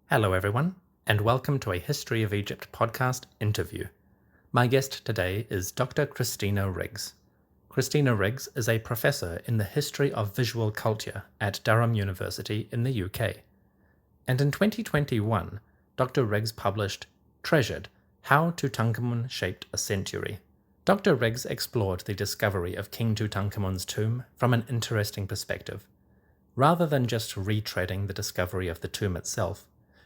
Hello, everyone, and welcome to a History of Egypt podcast interview. My guest today is Dr. Christina Riggs. Christina Riggs is a professor in the history of visual culture at Durham University in the UK. And in 2021, Dr. Riggs published Treasured: How Tutankhamun Shaped a Century. Dr. Riggs explored the discovery of King Tutankhamun's tomb from an interesting perspective. Rather than just retreading the discovery of the tomb itself,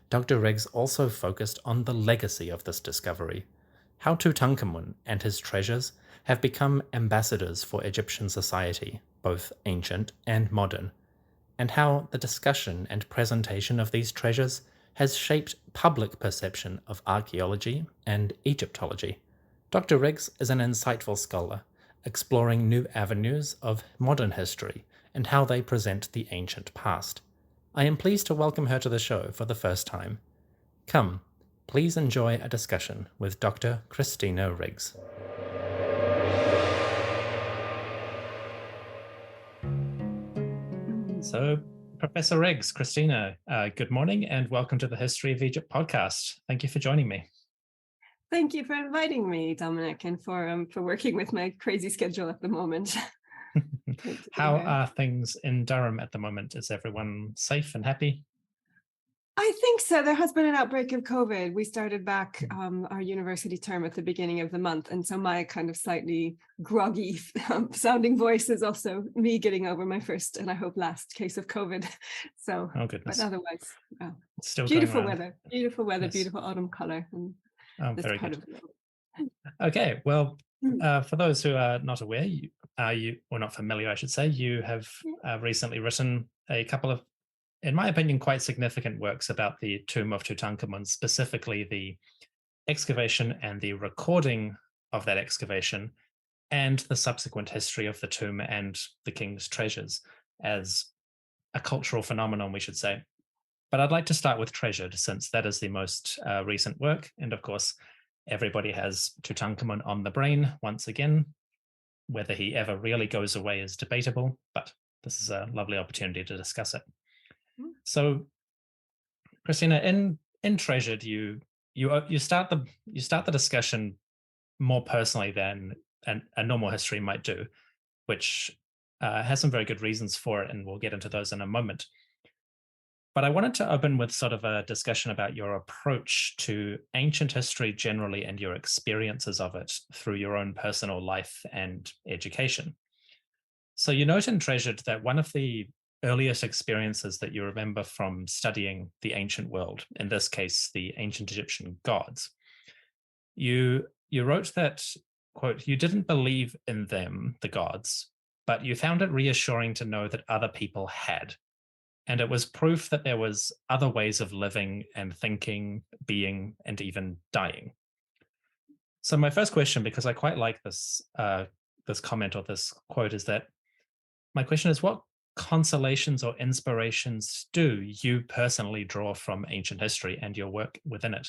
Dr. Riggs also focused on the legacy of this discovery, how Tutankhamun and his treasures have become ambassadors for Egyptian society, both ancient and modern, and how the discussion and presentation of these treasures has shaped public perception of archaeology and Egyptology. Dr. Riggs is an insightful scholar, exploring new avenues of modern history and how they present the ancient past. I am pleased to welcome her to the show for the first time. Come, please enjoy a discussion with Dr. Christina Riggs. So, Professor Riggs, Christina, good morning and welcome to the History of Egypt podcast. Thank you for joining me. Thank you for inviting me, Dominic, and for working with my crazy schedule at the moment. How are things in Durham at the moment? Is everyone safe and happy? I think so. There has been an outbreak of COVID. We started back our university term at the beginning of the month. And so my kind of slightly groggy sounding voice is also me getting over my first and I hope last case of COVID. So, oh, goodness. But otherwise, still beautiful going around. Beautiful weather, Yes. Beautiful autumn color. And very good. Okay, well, for those who are not aware, or not familiar, I should say, you have recently written a couple of, in my opinion, quite significant works about the tomb of Tutankhamun, specifically the excavation and the recording of that excavation and the subsequent history of the tomb and the king's treasures as a cultural phenomenon, we should say. But I'd like to start with Treasured, since that is the most recent work. And of course, everybody has Tutankhamun on the brain once again. Whether he ever really goes away is debatable, but this is a lovely opportunity to discuss it. So, Christina, in Treasured, you start the discussion more personally than a normal history might do, which has some very good reasons for it, and we'll get into those in a moment. But I wanted to open with sort of a discussion about your approach to ancient history generally and your experiences of it through your own personal life and education. So you note in Treasured that one of the earliest experiences that you remember from studying the ancient world, in this case, the ancient Egyptian gods, you wrote that, quote, "You didn't believe in them, the gods, but you found it reassuring to know that other people had. And it was proof that there was other ways of living and thinking, being, and even dying." So my first question, because I quite like this comment or this quote, is that my question is, what consolations or inspirations do you personally draw from ancient history and your work within it?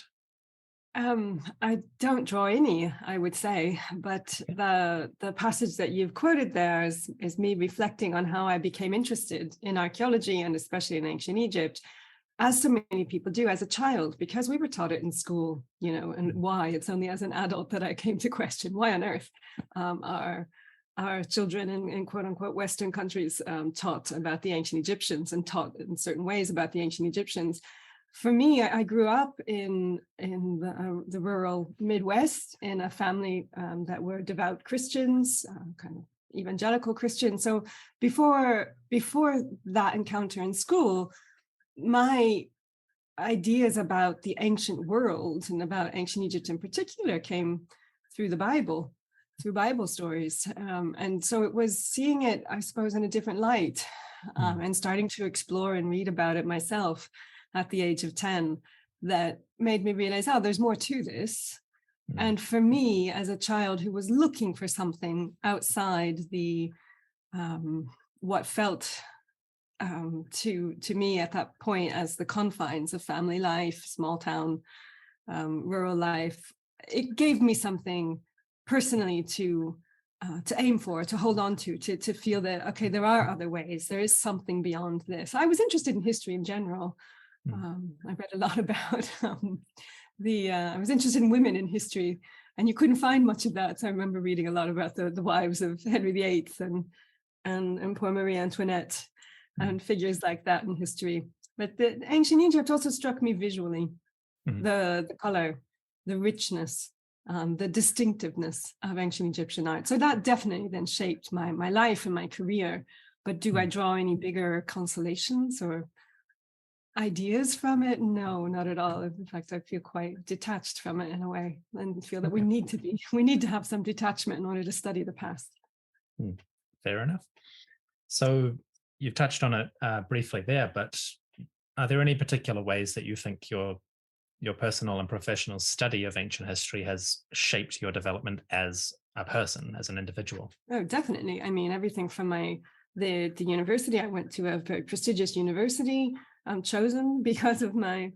I don't draw any, I would say, but the passage that you've quoted there is me reflecting on how I became interested in archaeology and especially in ancient Egypt, as so many people do as a child, because we were taught it in school, and why it's only as an adult that I came to question why on earth our children in quote unquote Western countries taught about the ancient Egyptians and taught in certain ways about the ancient Egyptians. For me, I grew up in the rural Midwest in a family that were devout Christians, kind of evangelical Christians. So before that encounter in school, my ideas about the ancient world and about ancient Egypt in particular came through the Bible, through Bible stories. And so it was seeing it, I suppose, in a different light and starting to explore and read about it myself at the age of 10 that made me realize, there's more to this. And for me, as a child who was looking for something outside the what felt to me at that point as the confines of family life, small town, rural life, it gave me something personally to aim for, to hold on to feel that, okay, there are other ways. There is something beyond this. I was interested in history in general, I read a lot about I was interested in women in history, and you couldn't find much of that. So I remember reading a lot about the wives of Henry VIII and poor Marie Antoinette and figures like that in history. But the ancient Egypt also struck me visually, the color, the richness, the distinctiveness of ancient Egyptian art. So that definitely then shaped my life and my career. But do I draw any bigger consolations or ideas from it? No, not at all. In fact, I feel quite detached from it in a way, and feel that we need to have some detachment in order to study the past. Fair enough. So you've touched on it briefly there, but are there any particular ways that you think your personal and professional study of ancient history has shaped your development as a person, as an individual? Oh, definitely. I mean, everything from the university. I went to a very prestigious university, chosen because of my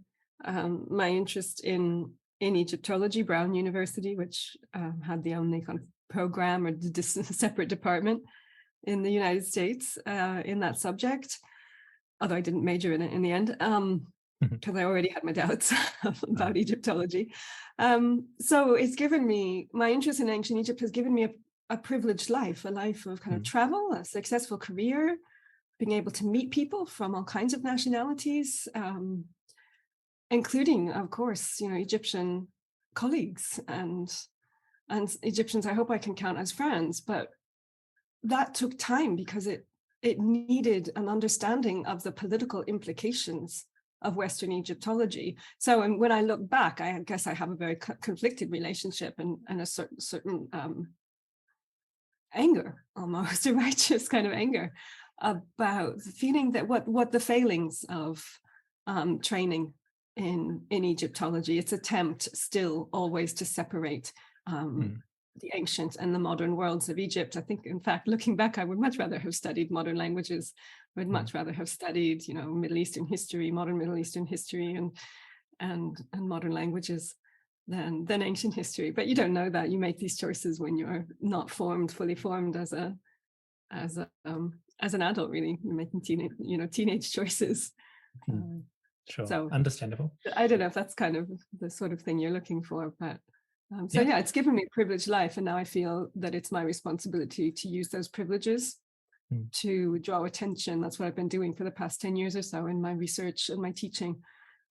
interest in Egyptology, Brown University, which had the only kind of program or separate department in the United States in that subject. Although I didn't major in it in the end, because I already had my doubts about Egyptology. So it's given me, my interest in ancient Egypt has given me a privileged life, a life of kind of travel, a successful career, being able to meet people from all kinds of nationalities, including, of course, Egyptian colleagues and Egyptians I hope I can count as friends. But that took time because it needed an understanding of the political implications of Western Egyptology. So when I look back, I guess I have a very conflicted relationship and a certain anger, almost a righteous kind of anger, about feeling that what the failings of training in Egyptology, its attempt still always to separate the ancient and the modern worlds of Egypt. I think, in fact, looking back, I would much rather have studied modern languages. I would much rather have studied, Middle Eastern history, modern Middle Eastern history, and modern languages than ancient history. But you don't know that. You make these choices when you're not fully formed as an adult. Really, you're making teenage choices. Sure, So understandable. I don't know if that's kind of the sort of thing you're looking for, but yeah, it's given me a privileged life, and now I feel that it's my responsibility to use those privileges to draw attention. That's what I've been doing for the past 10 years or so in my research and my teaching,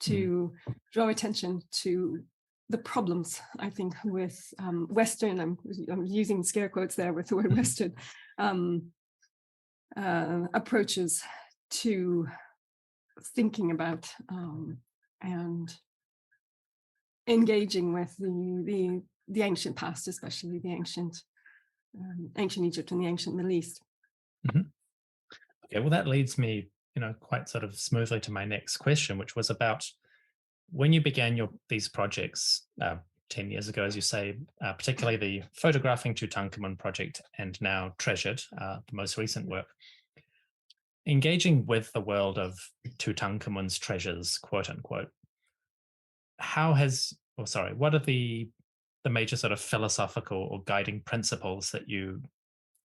to draw attention to the problems, I think, with Western, I'm using scare quotes there with the word Western, approaches to thinking about and engaging with the ancient past, especially the ancient Egypt and the ancient Middle East. Okay, well, that leads me, quite sort of smoothly to my next question, which was about when you began these projects 10 years ago, as you say, particularly the Photographing Tutankhamun project and now Treasured, the most recent work. Engaging with the world of Tutankhamun's treasures, quote unquote, what are the major sort of philosophical or guiding principles that you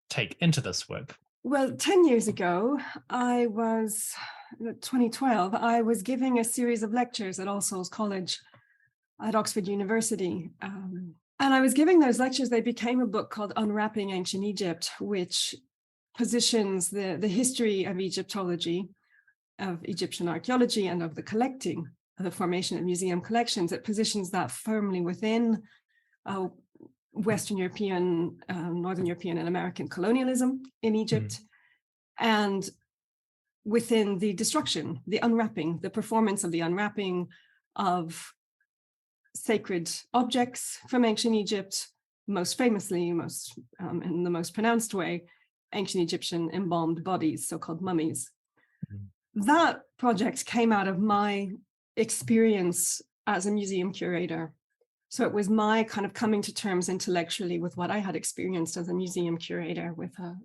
take into this work? Well, 10 years ago, 2012, I was giving a series of lectures at All Souls College at Oxford University. And I was giving those lectures. They became a book called Unwrapping Ancient Egypt, which positions the history of Egyptology, of Egyptian archaeology, and of the collecting, of the formation of museum collections. It positions that firmly within Western European, Northern European and American colonialism in Egypt, and within the destruction, the unwrapping, the performance of the unwrapping of sacred objects from ancient Egypt, most famously, in the most pronounced way, ancient Egyptian embalmed bodies, so-called mummies. That project came out of my experience as a museum curator. So it was my kind of coming to terms intellectually with what I had experienced as a museum curator, with a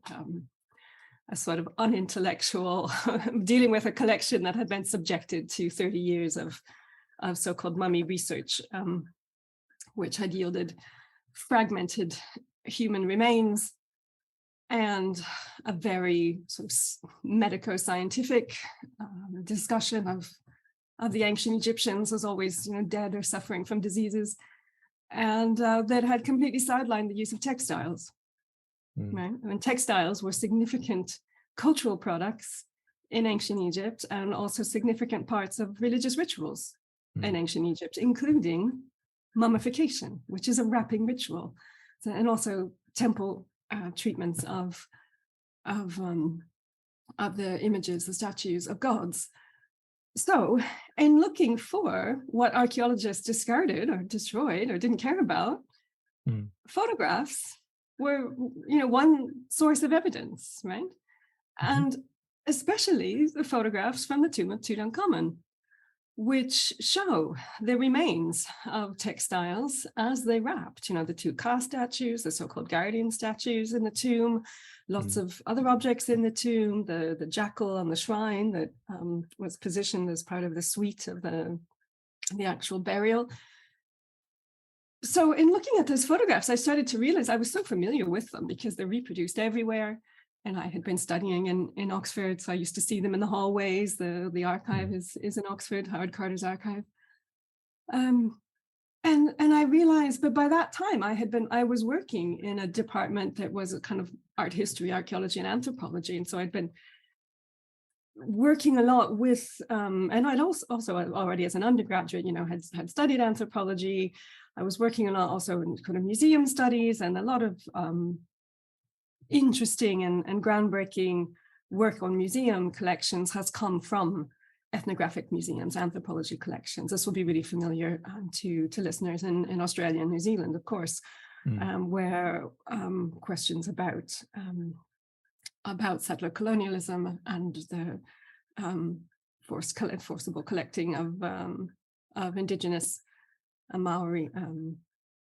sort of unintellectual, dealing with a collection that had been subjected to 30 years of so-called mummy research, which had yielded fragmented human remains and a very sort of medico-scientific discussion the ancient Egyptians was always, dead or suffering from diseases, and that had completely sidelined the use of textiles. Right? I mean, textiles were significant cultural products in ancient Egypt, and also significant parts of religious rituals in ancient Egypt, including mummification, which is a wrapping ritual, and also temple treatments of the images, the statues of gods. So, in looking for what archaeologists discarded or destroyed or didn't care about, photographs were, one source of evidence, right? And especially the photographs from the tomb of Tutankhamun, which show the remains of textiles as they wrapped, the two Ka statues, the so-called guardian statues in the tomb, lots of other objects in the tomb, the jackal on the shrine that was positioned as part of the suite of the actual burial. So in looking at those photographs, I started to realize I was so familiar with them because they're reproduced everywhere. And I had been studying in Oxford, so I used to see them in the hallways. The archive is in Oxford, Howard Carter's archive. And I realized, but by that time I was working in a department that was a kind of art history, archaeology, and anthropology. And so I'd been working a lot with, and I'd also already as an undergraduate, had studied anthropology. I was working a lot also in kind of museum studies, and a lot of interesting and groundbreaking work on museum collections has come from ethnographic museums, anthropology collections. This will be really familiar to listeners in Australia and New Zealand, of course, where questions about settler colonialism and the forcible collecting of Indigenous Maori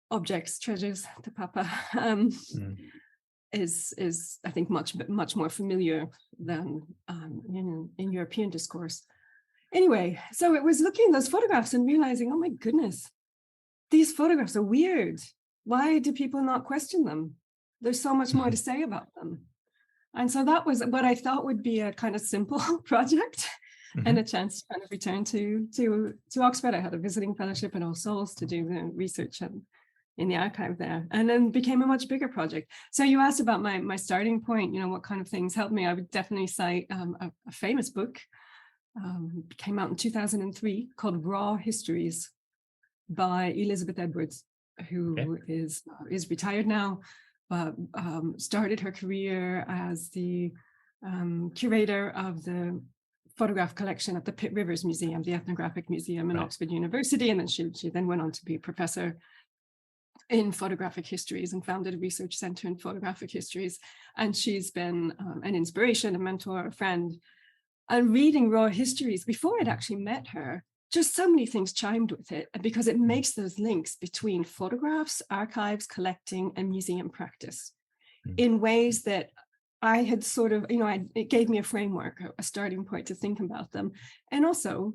objects, treasures, te papa, is I think much more familiar than in European discourse. Anyway, so it was looking at those photographs and realizing, oh my goodness, these photographs are weird. Why do people not question them? There's so much more to say about them. And so that was what I thought would be a kind of simple project and a chance to kind of return to Oxford. I had a visiting fellowship at All Souls to do the research in the archive there, and then became a much bigger project. So you asked about my starting point, what kind of things helped me. I would definitely cite a famous book, came out in 2003 called Raw Histories by Elizabeth Edwards, who is retired now, but started her career as the curator of the photograph collection at the Pitt Rivers Museum, the ethnographic museum in Oxford University. And then she then went on to be a professor in photographic histories and founded a research center in photographic histories. And she's been an inspiration, a mentor, a friend. And reading Raw Histories, before I'd actually met her, just so many things chimed with it, because it makes those links between photographs, archives, collecting, and museum practice in ways that I had sort of, it gave me a framework, a starting point to think about them. And also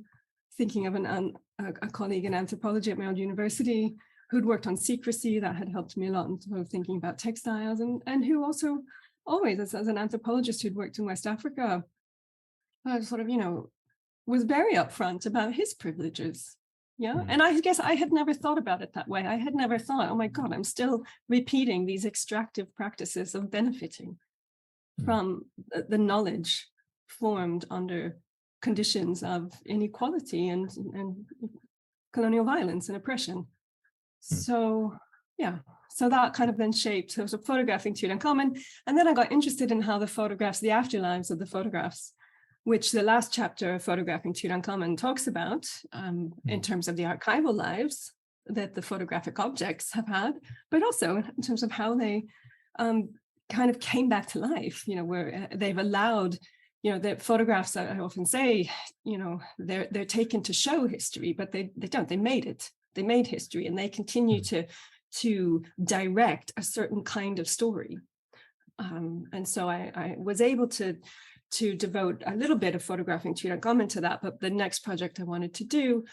thinking of a colleague in anthropology at my own university who'd worked on secrecy, that had helped me a lot in sort of thinking about textiles, and who also always, as an anthropologist who'd worked in West Africa, sort of, was very upfront about his privileges. Yeah. And I guess I had never thought about it that way. I had never thought, oh my God, I'm still repeating these extractive practices of benefiting from the knowledge formed under conditions of inequality and colonial violence and oppression. So, so that kind of then shaped, so photographing Tutankhamun. And then I got interested in how the photographs, the afterlives of the photographs, which the last chapter of Photographing Tutankhamun talks about in terms of the archival lives that the photographic objects have had, but also in terms of how they kind of came back to life, where they've allowed, the photographs, I often say, they're taken to show history, but they don't, they made it. They made history, and they continue to direct a certain kind of story. And so I was able to devote a little bit of Photographing Tutankhamun to that. But the next project I wanted to do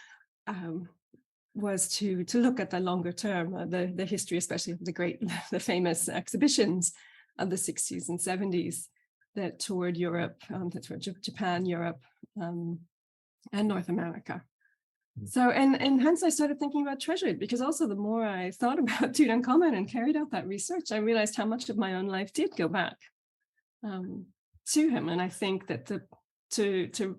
was to look at the longer term, the history, especially of the famous exhibitions of the 60s and 70s that toured Europe, that toured Japan, Europe, and North America. So, and hence I started thinking about Treasured, because also the more I thought about Tutankhamun and carried out that research, I realized how much of my own life did go back to him. And I think that to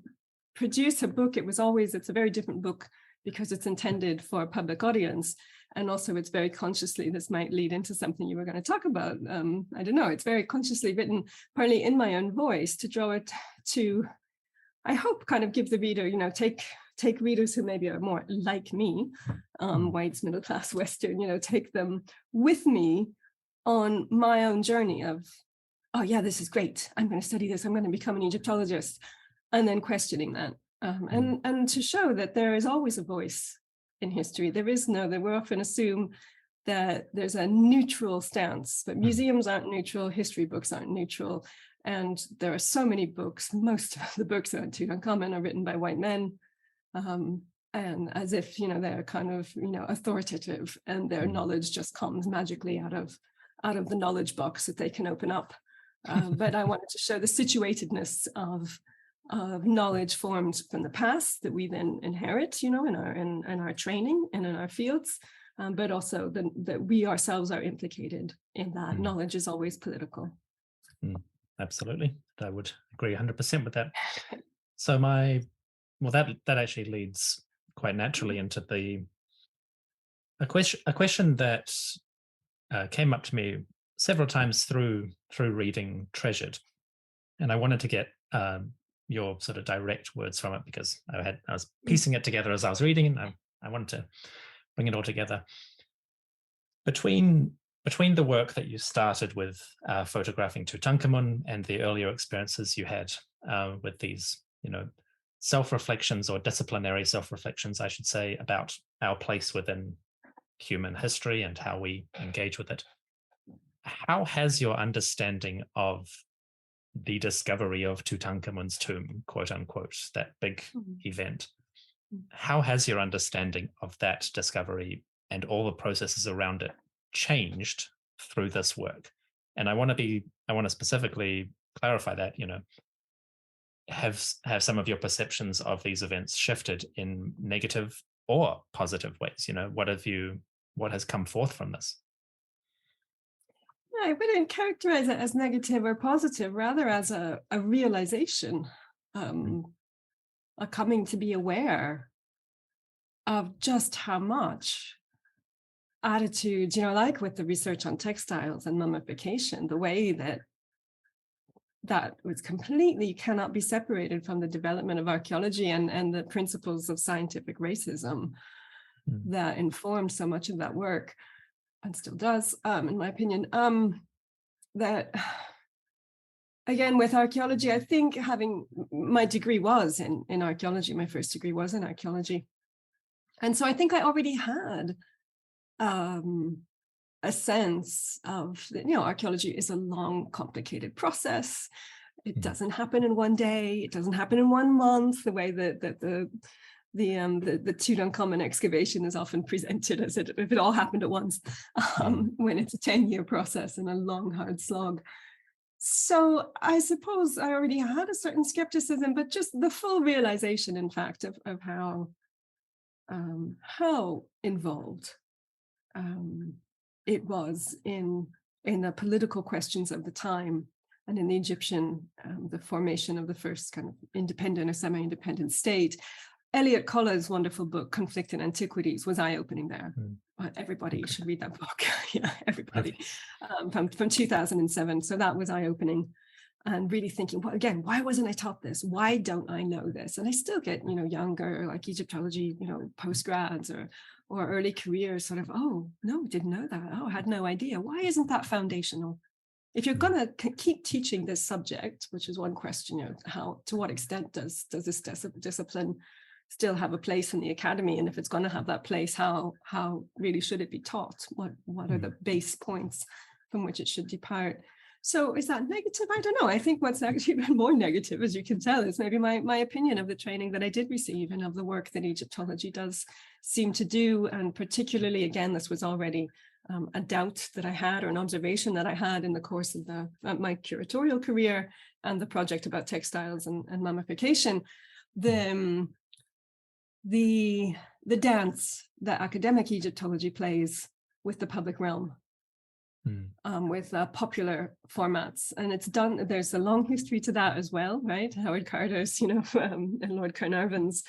produce a book, it's a very different book because it's intended for a public audience. And also it's very consciously, this might lead into something you were going to talk about. I don't know, it's very consciously written, partly in my own voice, to draw it to, I hope, kind of give the reader, take readers who maybe are more like me, whites, middle class, Western, take them with me on my own journey of, oh yeah, this is great. I'm going to study this. I'm going to become an Egyptologist, and then questioning that. And to show that there is always a voice in history. That we often assume that there's a neutral stance, but museums aren't neutral, history books aren't neutral. And there are so many books, most of the books on Tutankhamun are written by white men. And as if, they're kind of, authoritative, and their knowledge just comes magically out of the knowledge box that they can open up. But I wanted to show the situatedness of knowledge formed from the past that we then inherit, in our training and in our fields, but also that we ourselves are implicated in that. Knowledge is always political. Absolutely. I would agree 100% with that. So that actually leads quite naturally into a question that came up to me several times through reading Treasured, and I wanted to get your sort of direct words from it, because I was piecing it together as I was reading, and I wanted to bring it all together. Between the work that you started with photographing Tutankhamun and the earlier experiences you had with these, self-reflections, or disciplinary self-reflections, I should say, about our place within human history and how we engage with it, how has your understanding of the discovery of Tutankhamun's tomb, quote unquote, that big event, how has your understanding of that discovery and all the processes around it changed through this work? And I want to specifically clarify that, have some of your perceptions of these events shifted in negative or positive ways? What has come forth from this? I wouldn't characterize it as negative or positive, rather as a realization, a coming to be aware of just how much attitudes, like with the research on textiles and mummification, the way that was completely cannot be separated from the development of archaeology and the principles of scientific racism that informed so much of that work, and still does, in my opinion. That, again, with archaeology, I think having my degree was in archaeology, my first degree was in archaeology. And so I think I already had a sense of, archaeology is a long, complicated process. It doesn't happen in one day. It doesn't happen in 1 month, the way that the Tutankhamun excavation is often presented as if it all happened at once, when it's a 10-year process and a long, hard slog. So I suppose I already had a certain skepticism, but just the full realization, in fact, of how involved it was in the political questions of the time, and in the Egyptian, the formation of the first kind of independent or semi-independent state. Elliot Collins' wonderful book, Conflict in Antiquities, was eye-opening there. Everybody should read that book. Everybody. From 2007. So that was eye-opening, and really thinking, well, again, why wasn't I taught this? Why don't I know this? And I still get, younger, like Egyptology, post-grads or early careers sort of, oh, no, didn't know that. Oh, I had no idea. Why isn't that foundational? If you're going to keep teaching this subject, which is one question, to what extent does this discipline still have a place in the academy? And if it's going to have that place, how really should it be taught? What are the base points from which it should depart? So is that negative? I don't know. I think what's actually been more negative, as you can tell, is maybe my opinion of the training that I did receive and of the work that Egyptology does seem to do. And particularly, again, this was already a doubt that I had, or an observation that I had in the course of my curatorial career and the project about textiles and mummification. the dance that academic Egyptology plays with the public realm, with popular formats. And it's done, there's a long history to that as well, right? Howard Carter's, and Lord Carnarvon's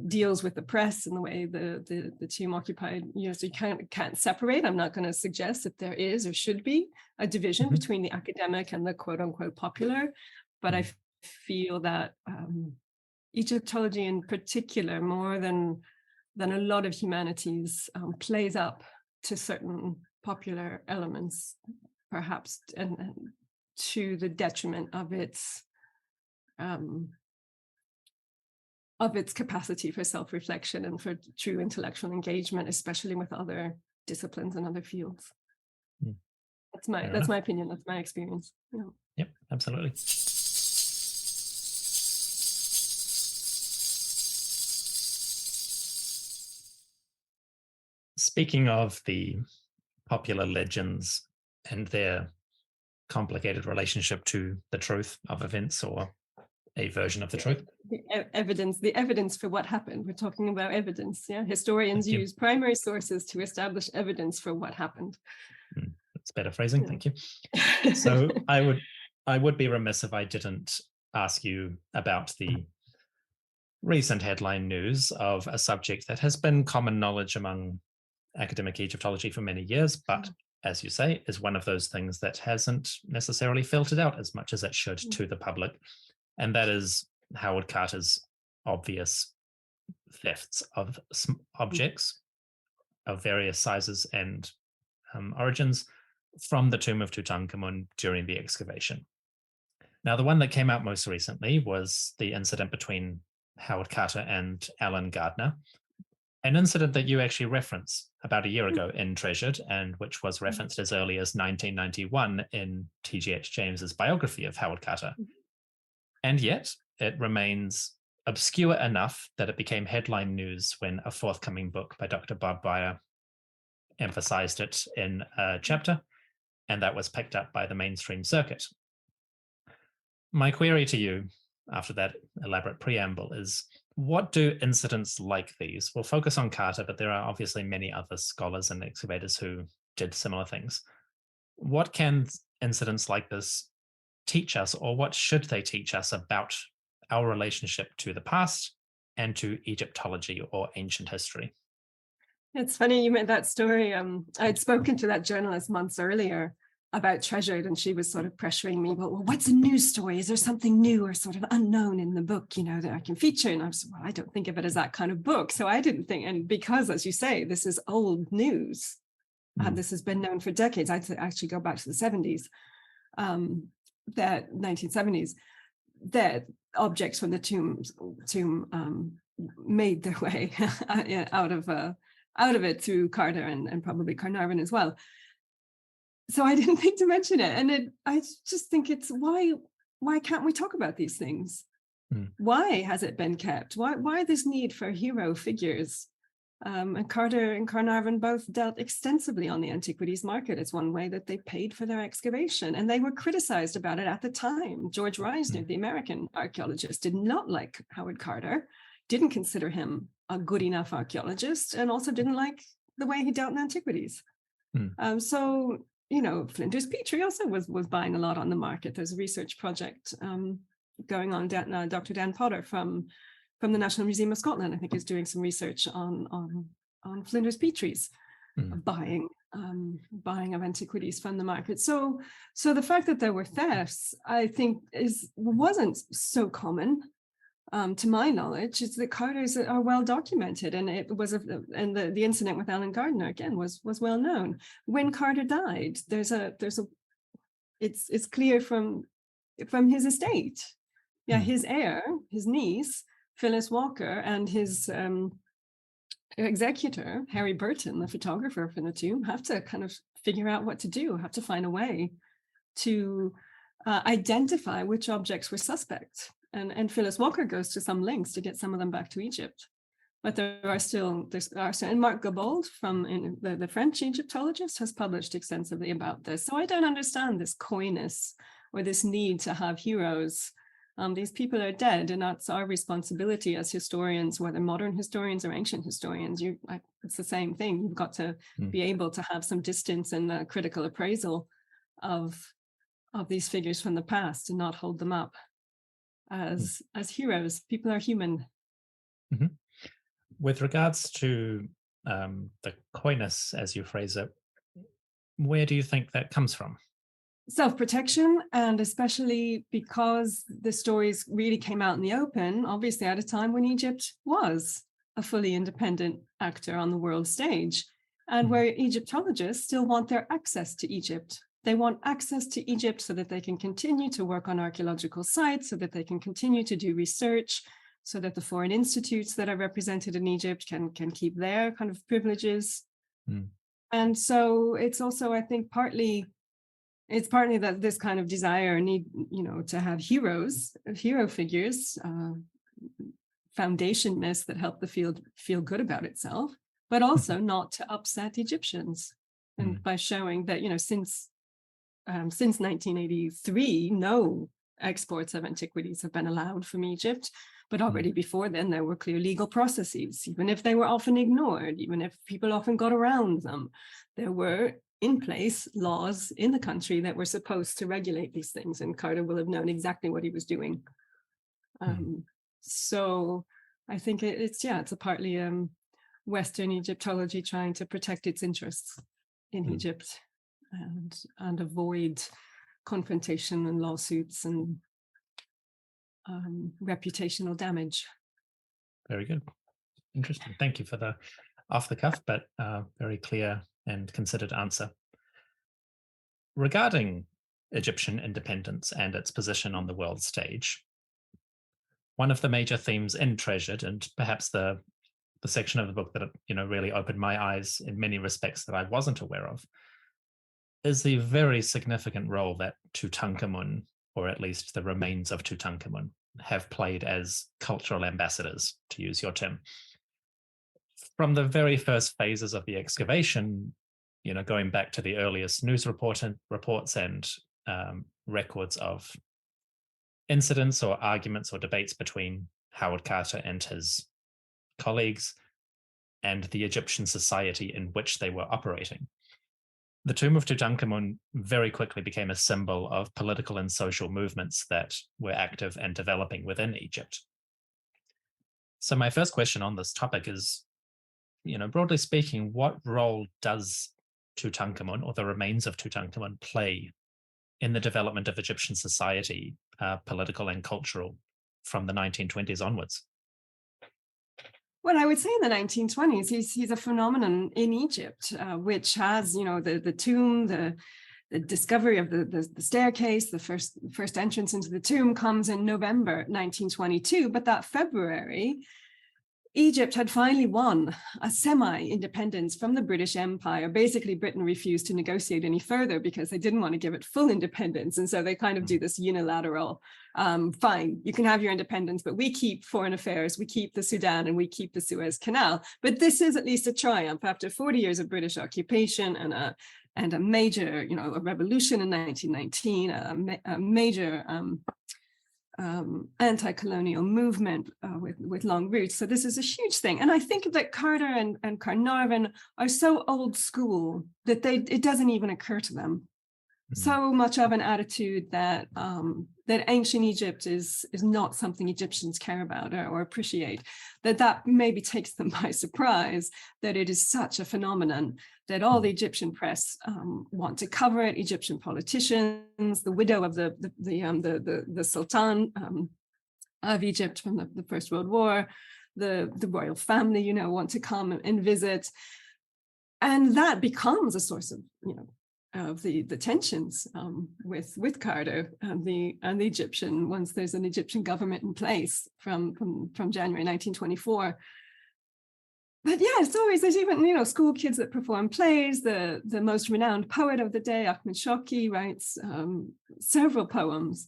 deals with the press and the way the team occupied, so you can't separate. I'm not going to suggest that there is or should be a division between the academic and the quote unquote popular, but I feel that Egyptology in particular, more than a lot of humanities, plays up to certain popular elements, perhaps, and to the detriment of its capacity for self-reflection and for true intellectual engagement, especially with other disciplines and other fields. That's my opinion. That's my experience. Yep, absolutely. Speaking of the popular legends and their complicated relationship to the truth of events, or a version of the truth. The evidence for what happened. We're talking about evidence. Yeah, historians use primary sources to establish evidence for what happened. That's better phrasing. Thank you. So I would be remiss if I didn't ask you about the recent headline news of a subject that has been common knowledge among academic Egyptology for many years, but as you say, is one of those things that hasn't necessarily filtered out as much as it should to the public. And that is Howard Carter's obvious thefts of objects of various sizes and origins from the tomb of Tutankhamun during the excavation. Now, the one that came out most recently was the incident between Howard Carter and Alan Gardner, an incident that you actually reference about a year ago in Treasured, and which was referenced as early as 1991 in T.G.H. James's biography of Howard Carter. And yet it remains obscure enough that it became headline news when a forthcoming book by Dr. Bob Beyer emphasized it in a chapter, and that was picked up by the mainstream circuit. My query to you after that elaborate preamble is, what do incidents like these, we'll focus on Carter, but there are obviously many other scholars and excavators who did similar things. What can incidents like this teach us, or what should they teach us about our relationship to the past and to Egyptology or ancient history? It's funny you made that story. I had spoken to that journalist months earlier about Treasured, and she was sort of pressuring me, well, what's a news story? Is there something new or sort of unknown in the book, that I can feature? And I was, well, I don't think of it as that kind of book. So I didn't think, and because, as you say, this is old news, this has been known for decades. I'd actually go back to the 70s, that 1970s, that objects from the tomb made their way out of it through Carter and probably Carnarvon as well. So I didn't think to mention it. And I just think it's why can't we talk about these things? Why has it been kept? Why this need for hero figures? And Carter and Carnarvon both dealt extensively on the antiquities market. It's one way that they paid for their excavation. And they were criticized about it at the time. George Reisner, the American archaeologist, did not like Howard Carter, didn't consider him a good enough archaeologist, and also didn't like the way he dealt in antiquities. So Flinders Petrie also was buying a lot on the market. There's a research project going on. Dr. Dan Potter from the National Museum of Scotland, I think, is doing some research on Flinders Petrie's buying of antiquities from the market. So the fact that there were thefts, I think, wasn't so common. To my knowledge, it's that Carters are well documented, and it was and the incident with Alan Gardner again was well known. When Carter died, it's clear from his estate, his heir, his niece Phyllis Walker, and his executor Harry Burton, the photographer for the tomb, have to kind of figure out what to do, have to find a way to identify which objects were suspect. And Phyllis Walker goes to some lengths to get some of them back to Egypt. But there are still, and Marc Gabold, from the French Egyptologist, has published extensively about this. So I don't understand this coyness or this need to have heroes These people are dead, and that's our responsibility as historians, whether modern historians or ancient historians. It's the same thing. You've got to be able to have some distance and a critical appraisal of these figures from the past and not hold them up as heroes. People are human. Mm-hmm. With regards to the coyness, as you phrase it, where do you think that comes from? Self-protection, and especially because the stories really came out in the open, obviously at a time when Egypt was a fully independent actor on the world stage, and where Egyptologists still want their access to Egypt. They want access to Egypt so that they can continue to work on archaeological sites, so that they can continue to do research, so that the foreign institutes that are represented in Egypt can keep their kind of privileges. And so it's also, I think, partly that this kind of desire and need, to have hero figures, foundation myths that help the field feel good about itself, but also not to upset Egyptians. And by showing that, since 1983, no exports of antiquities have been allowed from Egypt. But already before then, there were clear legal processes, even if they were often ignored, even if people often got around them. There were in place laws in the country that were supposed to regulate these things, and Carter will have known exactly what he was doing. So I think it's a partly Western Egyptology trying to protect its interests in Egypt and avoid confrontation and lawsuits and reputational damage. Very good. Interesting. Thank you for the off the cuff, but very clear and considered answer. Regarding Egyptian independence and its position on the world stage, one of the major themes in Treasured, and perhaps the section of the book that really opened my eyes in many respects that I wasn't aware of, is the very significant role that Tutankhamun, or at least the remains of Tutankhamun, have played as cultural ambassadors, to use your term. From the very first phases of the excavation, going back to the earliest news reports and records of incidents or arguments or debates between Howard Carter and his colleagues and the Egyptian society in which they were operating. The tomb of Tutankhamun very quickly became a symbol of political and social movements that were active and developing within Egypt. So my first question on this topic is, broadly speaking, what role does Tutankhamun, or the remains of Tutankhamun, play in the development of Egyptian society, political and cultural, from the 1920s onwards? Well, I would say in the 1920s, he's a phenomenon in Egypt, which has, the tomb, the discovery of the staircase, the first entrance into the tomb comes in November 1922. But that February, Egypt had finally won a semi-independence from the British Empire. Basically, Britain refused to negotiate any further because they didn't want to give it full independence. And so they kind of do this unilateral, fine, you can have your independence, but we keep foreign affairs, we keep the Sudan, and we keep the Suez Canal. But this is at least a triumph after 40 years of British occupation and a major, a revolution in 1919, a major anti-colonial movement with long roots. So this is a huge thing. And I think that Carter and Carnarvon are so old school that it doesn't even occur to them. So much of an attitude that ancient Egypt is not something Egyptians care about or appreciate, that maybe takes them by surprise, that it is such a phenomenon that all the Egyptian press want to cover it. Egyptian politicians, the widow of the Sultan of Egypt from the First World War, the royal family, want to come and visit. And that becomes a source of the tensions with Carter and the Egyptian, once there's an Egyptian government in place from January 1924. But yeah, there's even, school kids that perform plays. The most renowned poet of the day, Ahmed Shawki, writes several poems.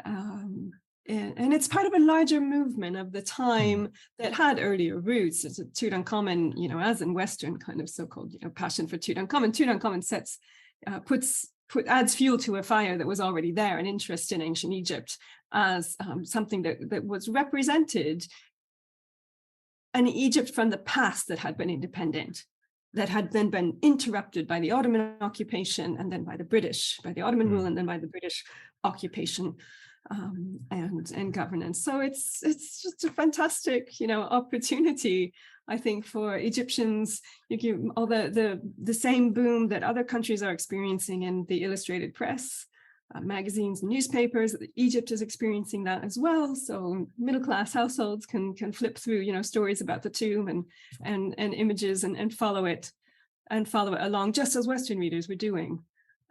And it's part of a larger movement of the time that had earlier roots. It's Tutankhamun, as in Western kind of so-called, passion for Tutankhamun. Tutankhamun adds fuel to a fire that was already there, an interest in ancient Egypt as something that was represented an Egypt from the past that had been independent, that had then been interrupted by the Ottoman occupation and then by the British, by the Ottoman rule and then by the British occupation and governance. So it's just a fantastic, opportunity, I think, for Egyptians. You give all the same boom that other countries are experiencing in the illustrated press, magazines and newspapers. Egypt is experiencing that as well. So middle-class households can flip through, stories about the tomb and images and follow it along, just as Western readers were doing.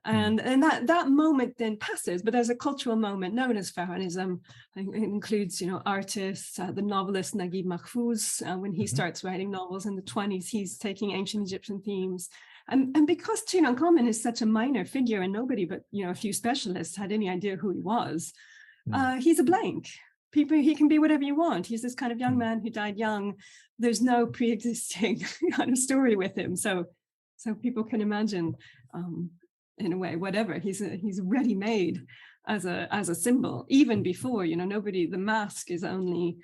And that moment then passes, but there's a cultural moment known as Pharaonism. It includes, artists, the novelist Naguib Mahfouz. When he starts writing novels in the 20s, he's taking ancient Egyptian themes. And because Tutankhamun is such a minor figure and nobody but, a few specialists had any idea who he was, he's a blank. He can be whatever you want. He's this kind of young man who died young. There's no pre-existing kind of story with him. So people can imagine, in a way, whatever. He's ready-made as a symbol. Even before, the mask is only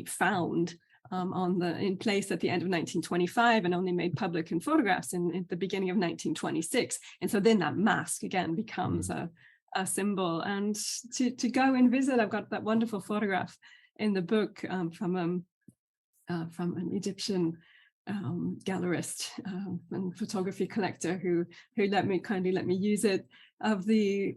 found in place at the end of 1925 and only made public in photographs in the beginning of 1926. And so then that mask again becomes a symbol. And to go and visit, I've got that wonderful photograph in the book from an Egyptian gallerist and photography collector who kindly let me use it, of the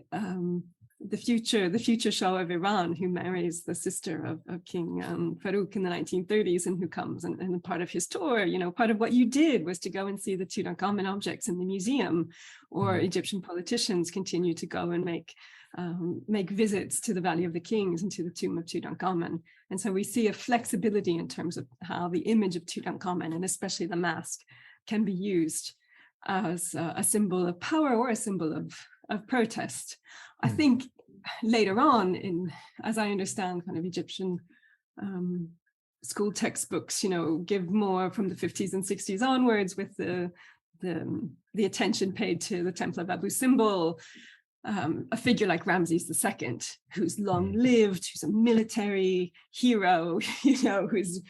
future Shah of Iran, who marries the sister of King Farouk in the 1930s, and who comes and part of his tour, part of what you did was to go and see the Tutankhamun objects in the museum, or Egyptian politicians continue to go and make visits to the Valley of the Kings and to the tomb of Tutankhamun. And so we see a flexibility in terms of how the image of Tutankhamun, and especially the mask, can be used as a symbol of power or a symbol of protest. I think later on, as I understand, kind of Egyptian school textbooks, give more from the 50s and 60s onwards, with the attention paid to the Temple of Abu Simbel, a figure like Ramses II, who's long lived, who's a military hero, who's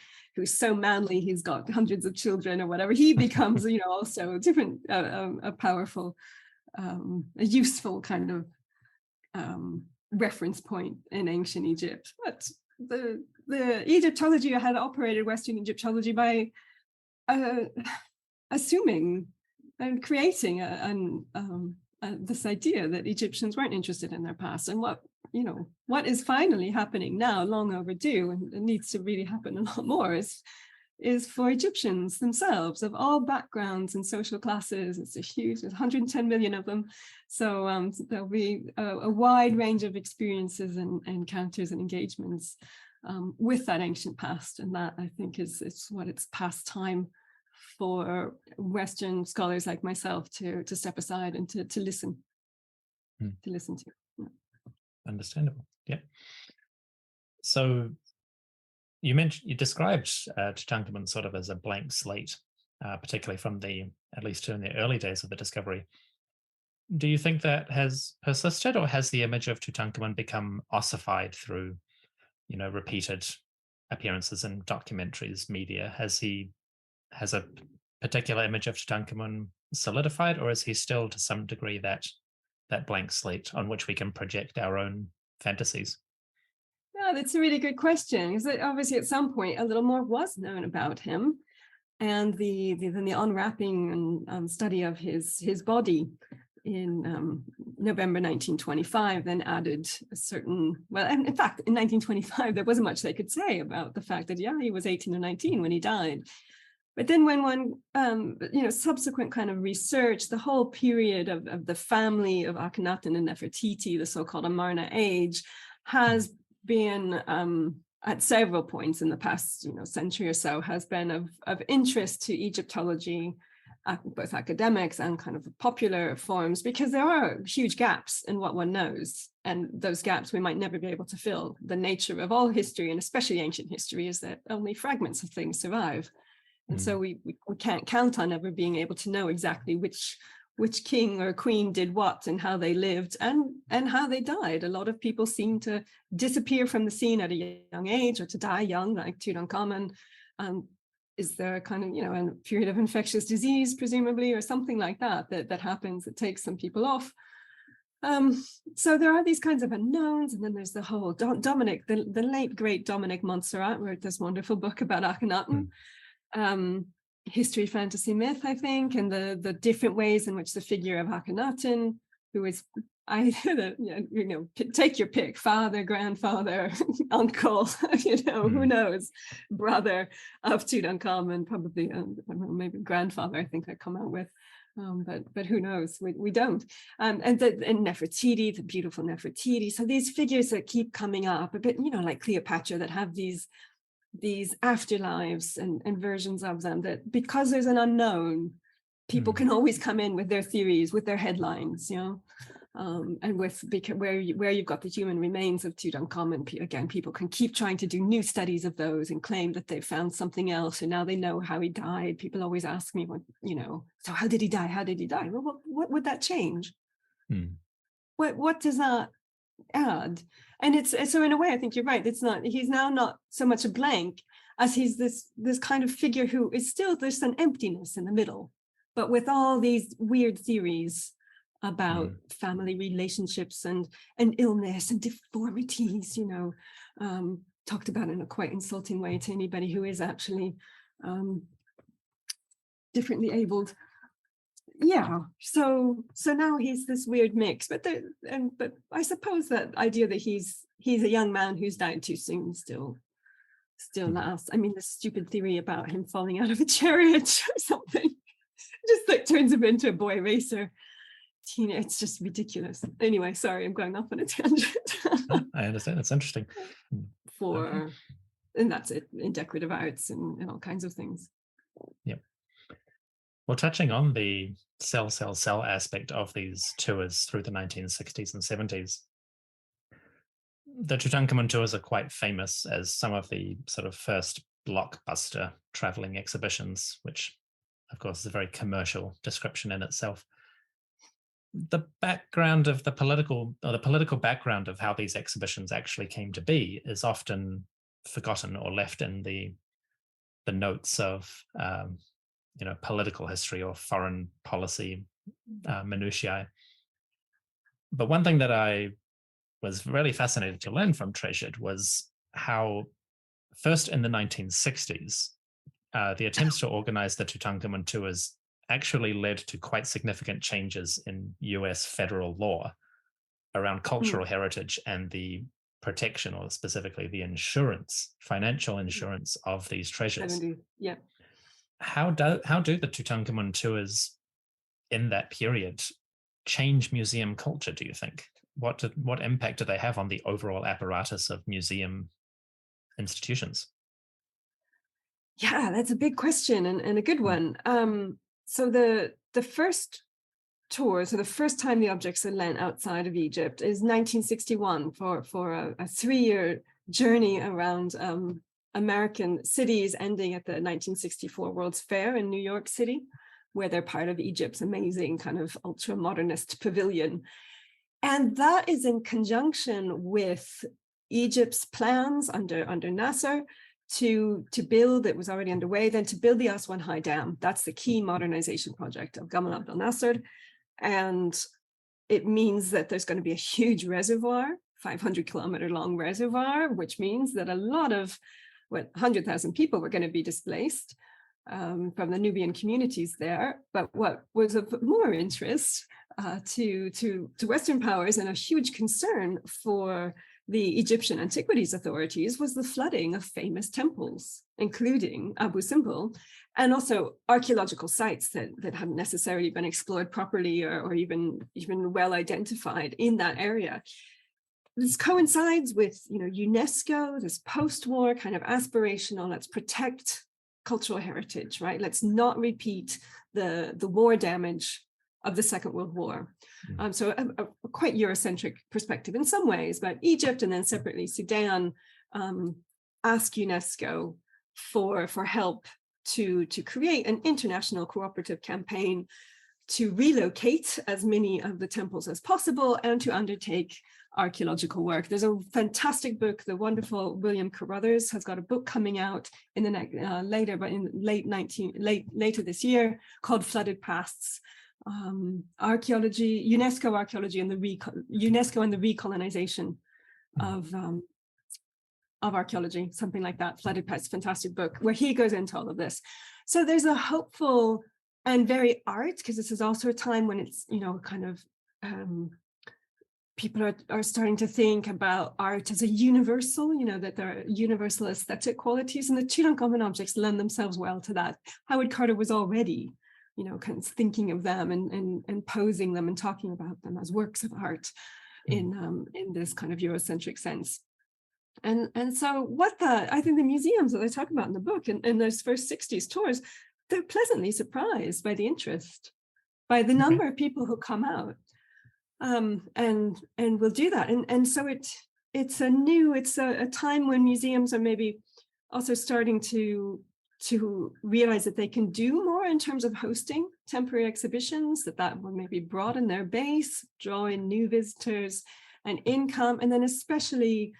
so manly, he's got hundreds of children or whatever. He becomes, also a powerful, a useful kind of reference point in ancient Egypt. But the Egyptology had operated Western Egyptology by assuming and creating this idea that Egyptians weren't interested in their past. And what is finally happening now, long overdue, and it needs to really happen a lot more, is for Egyptians themselves, of all backgrounds and social classes. There's 110 million of them. So there'll be a wide range of experiences and encounters and engagements with that ancient past. And that, I think, is what it's past time for Western scholars like myself to step aside and to listen, to listen to. Yeah. Understandable. Yeah. So you described Tutankhamun sort of as a blank slate, particularly from at least in the early days of the discovery. Do you think that has persisted, or has the image of Tutankhamun become ossified through, repeated appearances in documentaries, media? Has a particular image of Tutankhamun solidified, or is he still to some degree that blank slate on which we can project our own fantasies? Yeah, that's a really good question, because obviously at some point a little more was known about him, and the unwrapping and study of his body in November 1925 then added a certain, and in fact in 1925 there wasn't much they could say about the fact that he was 18 or 19 when he died. But then when one, subsequent kind of research, the whole period of the family of Akhenaten and Nefertiti, the so-called Amarna age, has been at several points in the past, century or so, has been of interest to Egyptology, both academics and kind of popular forums, because there are huge gaps in what one knows. And those gaps we might never be able to fill. The nature of all history, and especially ancient history, is that only fragments of things survive. And so we can't count on ever being able to know exactly which which king or queen did what and how they lived and how they died. A lot of people seem to disappear from the scene at a young age or to die young, like Tutankhamun. Is there a kind of, a period of infectious disease, presumably, or something like that happens that takes some people off? So there are these kinds of unknowns, and then there's the whole Dominic, the late great Dominic Montserrat wrote this wonderful book about Akhenaten. History, fantasy, myth, I think, and the different ways in which the figure of Akhenaten, who is, take your pick, father, grandfather, uncle, who knows, brother of Tutankhamun, probably, I don't know, maybe grandfather, I think I come out with, but who knows, we don't. And Nefertiti, the beautiful Nefertiti. So these figures that keep coming up, a bit, like Cleopatra, that have these afterlives and versions of them, that because there's an unknown, people can always come in with their theories, with their headlines, and where you've got the human remains of Tutankhamun, again, people can keep trying to do new studies of those and claim that they've found something else, and now they know how he died. People always ask me, so how did he die? How did he die? Well, what would that change? What does that add? And it's so, in a way, I think you're right. He's now not so much a blank as he's this kind of figure who is still, there's an emptiness in the middle, but with all these weird theories about family relationships and illness and deformities, talked about in a quite insulting way to anybody who is actually differently abled. So now he's this weird mix, but I suppose that idea that he's a young man who's died too soon still lasts. I mean, the stupid theory about him falling out of a chariot or something just like turns him into a boy racer. It's just ridiculous. Anyway, sorry, I'm going off on a tangent. I understand. It's interesting. And that's it, in decorative arts and all kinds of things. Yep. Well, touching on the cell aspect of these tours through the 1960s and 70s, the Tutankhamun tours are quite famous as some of the sort of first blockbuster traveling exhibitions, which, of course, is a very commercial description in itself. The background of the political background of how these exhibitions actually came to be is often forgotten or left in the notes of political history or foreign policy minutiae. But one thing that I was really fascinated to learn from Treasured was how, first in the 1960s, the attempts to organize the Tutankhamun tours actually led to quite significant changes in US federal law around cultural heritage and the protection, or specifically the financial insurance of these treasures. 70, yeah. How do the Tutankhamun tours in that period change museum culture, do you think? What impact do they have on the overall apparatus of museum institutions? Yeah, that's a big question and a good one. So the first tour, so the first time the objects are lent outside of Egypt is 1961 for a 3-year journey around American cities, ending at the 1964 World's Fair in New York City, where they're part of Egypt's amazing kind of ultra-modernist pavilion. And that is in conjunction with Egypt's plans under Nasser to build, it was already underway then, to build the Aswan High Dam. That's the key modernization project of Gamal Abdel Nasser. And it means that there's going to be a huge reservoir, 500-kilometer long reservoir, which means that a lot of 100,000 people were going to be displaced from the Nubian communities there. But what was of more interest to Western powers and a huge concern for the Egyptian Antiquities Authorities was the flooding of famous temples, including Abu Simbel, and also archaeological sites that hadn't necessarily been explored properly or even well identified in that area. This coincides with UNESCO, this post-war kind of aspirational, let's protect cultural heritage, right? Let's not repeat the war damage of the Second World War. So a quite Eurocentric perspective in some ways, but Egypt and then separately Sudan ask UNESCO for help to create an international cooperative campaign to relocate as many of the temples as possible and to undertake archaeological work. There's a fantastic book. The wonderful William Carruthers has got a book coming out in the next later this year, called Flooded Pasts: Archaeology, UNESCO Archaeology, and UNESCO and the Recolonization of archaeology, something like that. Flooded Pasts, fantastic book where he goes into all of this. So there's a hopeful and very art, because this is also a time when it's, kind of people are starting to think about art as a universal, that there are universal aesthetic qualities, and the Tutankhamun objects lend themselves well to that. Howard Carter was already, kind of thinking of them and posing them and talking about them as works of art in this kind of Eurocentric sense. And so I think the museums that I talk about in the book in those first 60s tours, they're pleasantly surprised by the interest, by the number of people who come out, and will do that. And so it's a time when museums are maybe also starting to realize that they can do more in terms of hosting temporary exhibitions, that will maybe broaden their base, draw in new visitors and income, and then especially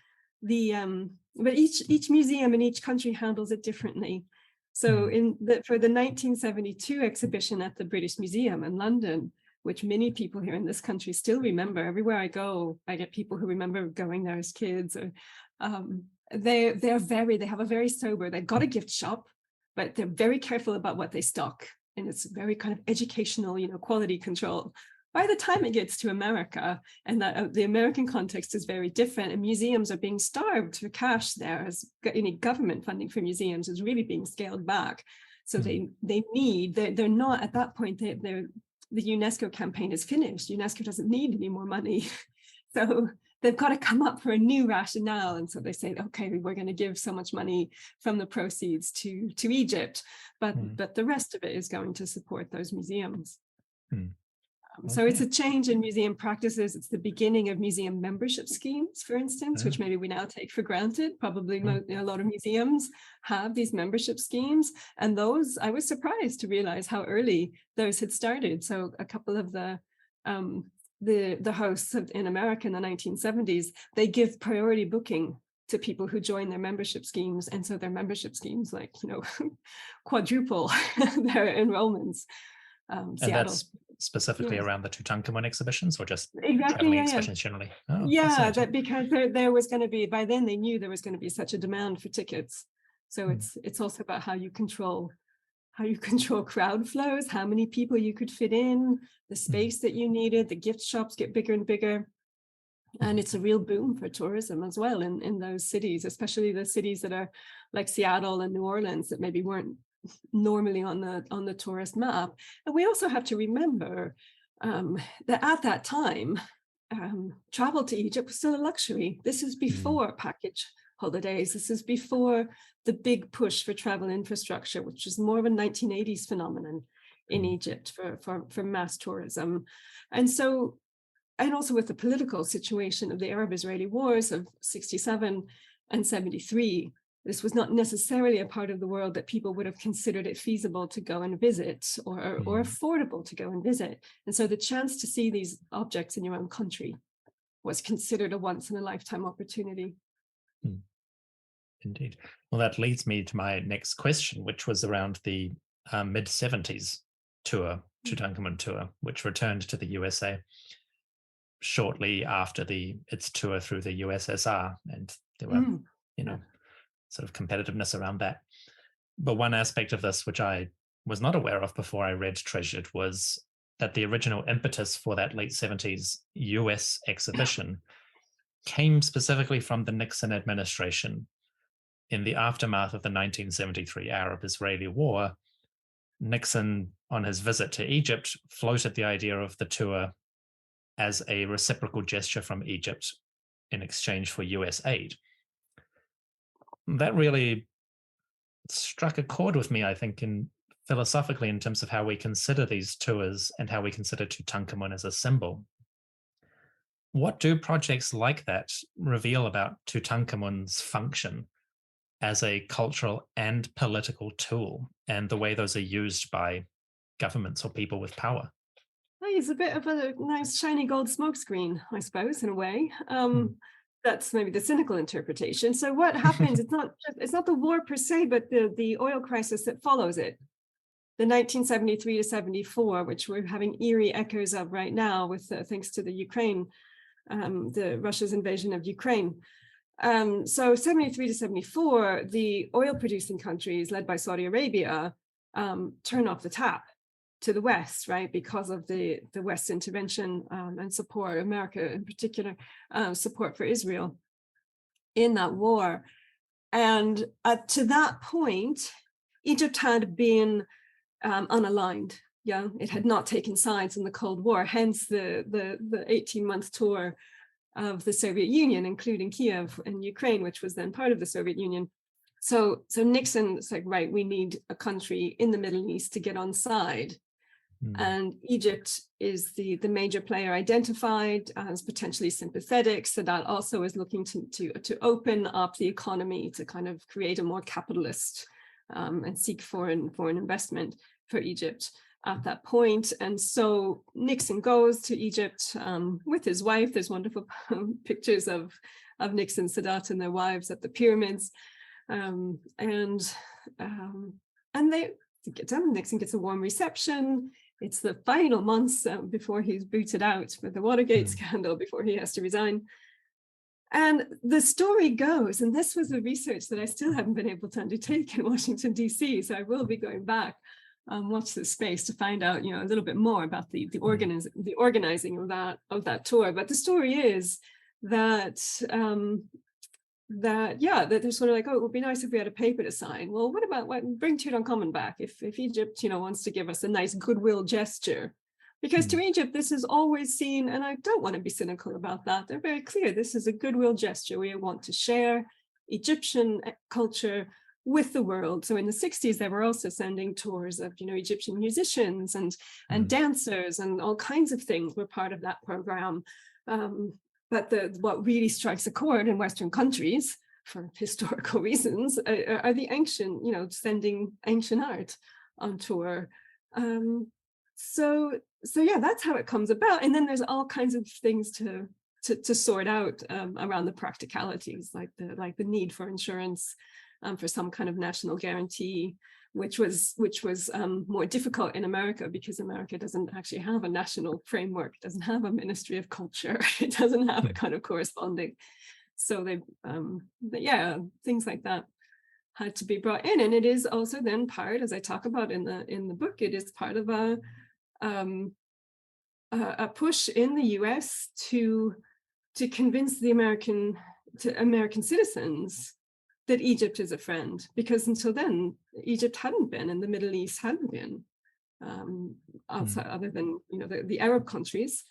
but each museum in each country handles it differently. So for the 1972 exhibition at the British Museum in London, which many people here in this country still remember, everywhere I go, I get people who remember going there as kids. Or they have a very sober, they've got a gift shop, but they're very careful about what they stock. And it's very kind of educational, quality control. By the time it gets to America, and that the American context is very different, and museums are being starved for cash there, as any government funding for museums is really being scaled back. So they're not at that point, the UNESCO campaign is finished. UNESCO doesn't need any more money. So they've got to come up for a new rationale. And so they say, okay, we're going to give so much money from the proceeds to Egypt, but the rest of it is going to support those museums. So it's a change in museum practices. It's the beginning of museum membership schemes, for instance, which maybe we now take for granted. Probably a lot of museums have these membership schemes. And those, I was surprised to realize how early those had started. So a couple of the hosts in America in the 1970s, they give priority booking to people who join their membership schemes. And so their membership schemes, quadruple their enrollments. And that's specifically around the Tutankhamun exhibitions, or just exactly, traveling exhibitions generally? Oh, that because there was going to be, by then they knew there was going to be such a demand for tickets. So it's also about how you control crowd flows, how many people you could fit in, the space that you needed. The gift shops get bigger and bigger. And it's a real boom for tourism as well in those cities, especially the cities that are like Seattle and New Orleans that maybe weren't normally on the tourist map. And we also have to remember that at that time, travel to Egypt was still a luxury. This is before package holidays. This is before the big push for travel infrastructure, which is more of a 1980s phenomenon in Egypt for mass tourism. And also with the political situation of the Arab-Israeli wars of 67 and 73, this was not necessarily a part of the world that people would have considered it feasible to go and visit or affordable to go and visit. And so the chance to see these objects in your own country was considered a once in a lifetime opportunity. Indeed. Well, that leads me to my next question, which was around the mid-70s tour, Tutankhamun tour, which returned to the USA shortly after its tour through the USSR. And there were, sort of competitiveness around that. But one aspect of this, which I was not aware of before I read Treasured, was that the original impetus for that late 70s US exhibition came specifically from the Nixon administration. In the aftermath of the 1973 Arab-Israeli War, Nixon, on his visit to Egypt, floated the idea of the tour as a reciprocal gesture from Egypt in exchange for US aid. That really struck a chord with me, I think, philosophically, in terms of how we consider these tours and how we consider Tutankhamun as a symbol. What do projects like that reveal about Tutankhamun's function as a cultural and political tool, and the way those are used by governments or people with power? He's a bit of a nice shiny gold smokescreen, I suppose, in a way. That's maybe the cynical interpretation. So what happens? It's not the war per se, but the oil crisis that follows it. The 1973 to 74, which we're having eerie echoes of right now, with thanks to the Ukraine, the Russia's invasion of Ukraine. So 73 to 74, the oil-producing countries led by Saudi Arabia turn off the tap to the West, right, because of the West intervention and support, America in particular, support for Israel in that war. And to that point, Egypt had been unaligned. Yeah, it had not taken sides in the Cold War, hence the 18-month tour of the Soviet Union, including Kiev and Ukraine, which was then part of the Soviet Union. So Nixon said, right, we need a country in the Middle East to get on side. And Egypt is the major player identified as potentially sympathetic. So that also is looking to open up the economy to kind of create a more capitalist and seek foreign investment for Egypt at that point. And so Nixon goes to Egypt with his wife. There's wonderful pictures of Nixon, Sadat, and their wives at the pyramids. And they get done. Nixon gets a warm reception. It's the final months before he's booted out for the Watergate scandal, before he has to resign. And the story goes, and this was the research that I still haven't been able to undertake in Washington, D.C., so I will be going back watch this space to find out, a little bit more about the organizing of that tour. But the story is that that they're sort of like, oh, it would be nice if we had a paper to sign. Well, what about bring Tutankhamun back if Egypt, wants to give us a nice goodwill gesture? Because to Egypt, this is always seen, and I don't want to be cynical about that. They're very clear. This is a goodwill gesture. We want to share Egyptian culture with the world. So in the 60s, they were also sending tours of, Egyptian musicians and dancers, and all kinds of things were part of that program. But what really strikes a chord in Western countries, for historical reasons, are the ancient, sending ancient art on tour. So yeah, that's how it comes about. And then there's all kinds of things to sort out around the practicalities, like the need for insurance, for some kind of national guarantee, which was more difficult in America, because America doesn't actually have a national framework, it doesn't have a Ministry of Culture, it doesn't have a kind of corresponding. So things like that had to be brought in. And it is also then part, as I talk about in the book, it is part of a push in the US to convince the American citizens that Egypt is a friend, because until then Egypt hadn't been, and the Middle East hadn't been, outside, other than the Arab countries,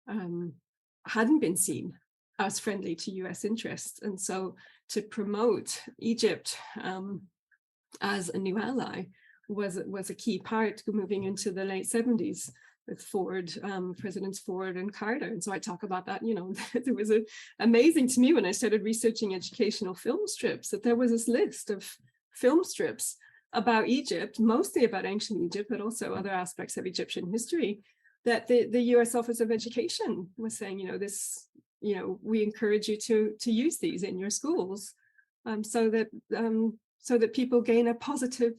hadn't been seen as friendly to US interests. And so to promote Egypt as a new ally was a key part moving into the late 70s with Ford, Presidents Ford and Carter. And so I talk about that, it was amazing to me when I started researching educational film strips, that there was this list of film strips about Egypt, mostly about ancient Egypt, but also other aspects of Egyptian history, that the US Office of Education was saying, we encourage you to use these in your schools, so that people gain a positive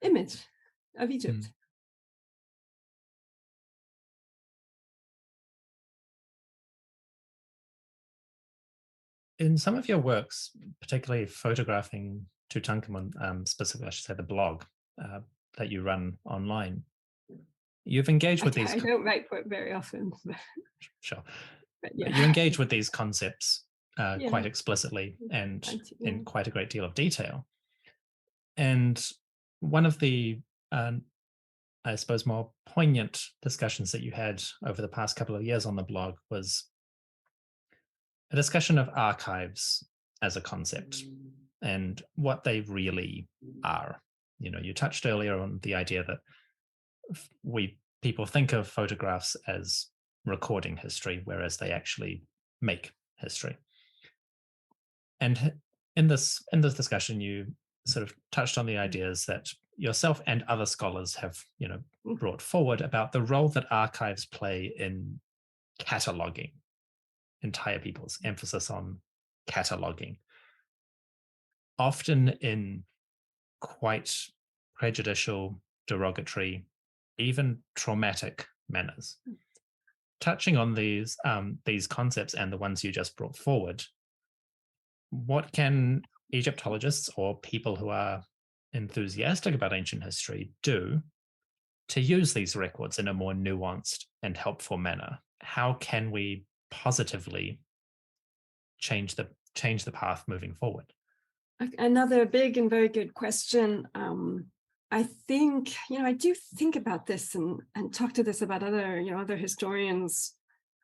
image of Egypt. In some of your works, particularly photographing Tutankhamun, specifically, I should say the blog that you run online, you've engaged with these. I don't write for it very often. Sure. Yeah. You engage with these concepts quite explicitly and in quite a great deal of detail. And one of the, I suppose, more poignant discussions that you had over the past couple of years on the blog was a discussion of archives as a concept and what they really are. You touched earlier on the idea that people think of photographs as recording history, whereas they actually make history. And in this discussion, you sort of touched on the ideas that yourself and other scholars have, brought forward about the role that archives play in cataloging entire peoples, emphasis on cataloging, often in quite prejudicial, derogatory, even traumatic manners. Touching on these concepts and the ones you just brought forward, what can Egyptologists or people who are enthusiastic about ancient history do to use these records in a more nuanced and helpful manner? How can we positively change the path moving forward? Another big and very good question. I think, I do think about this and talk to this about other historians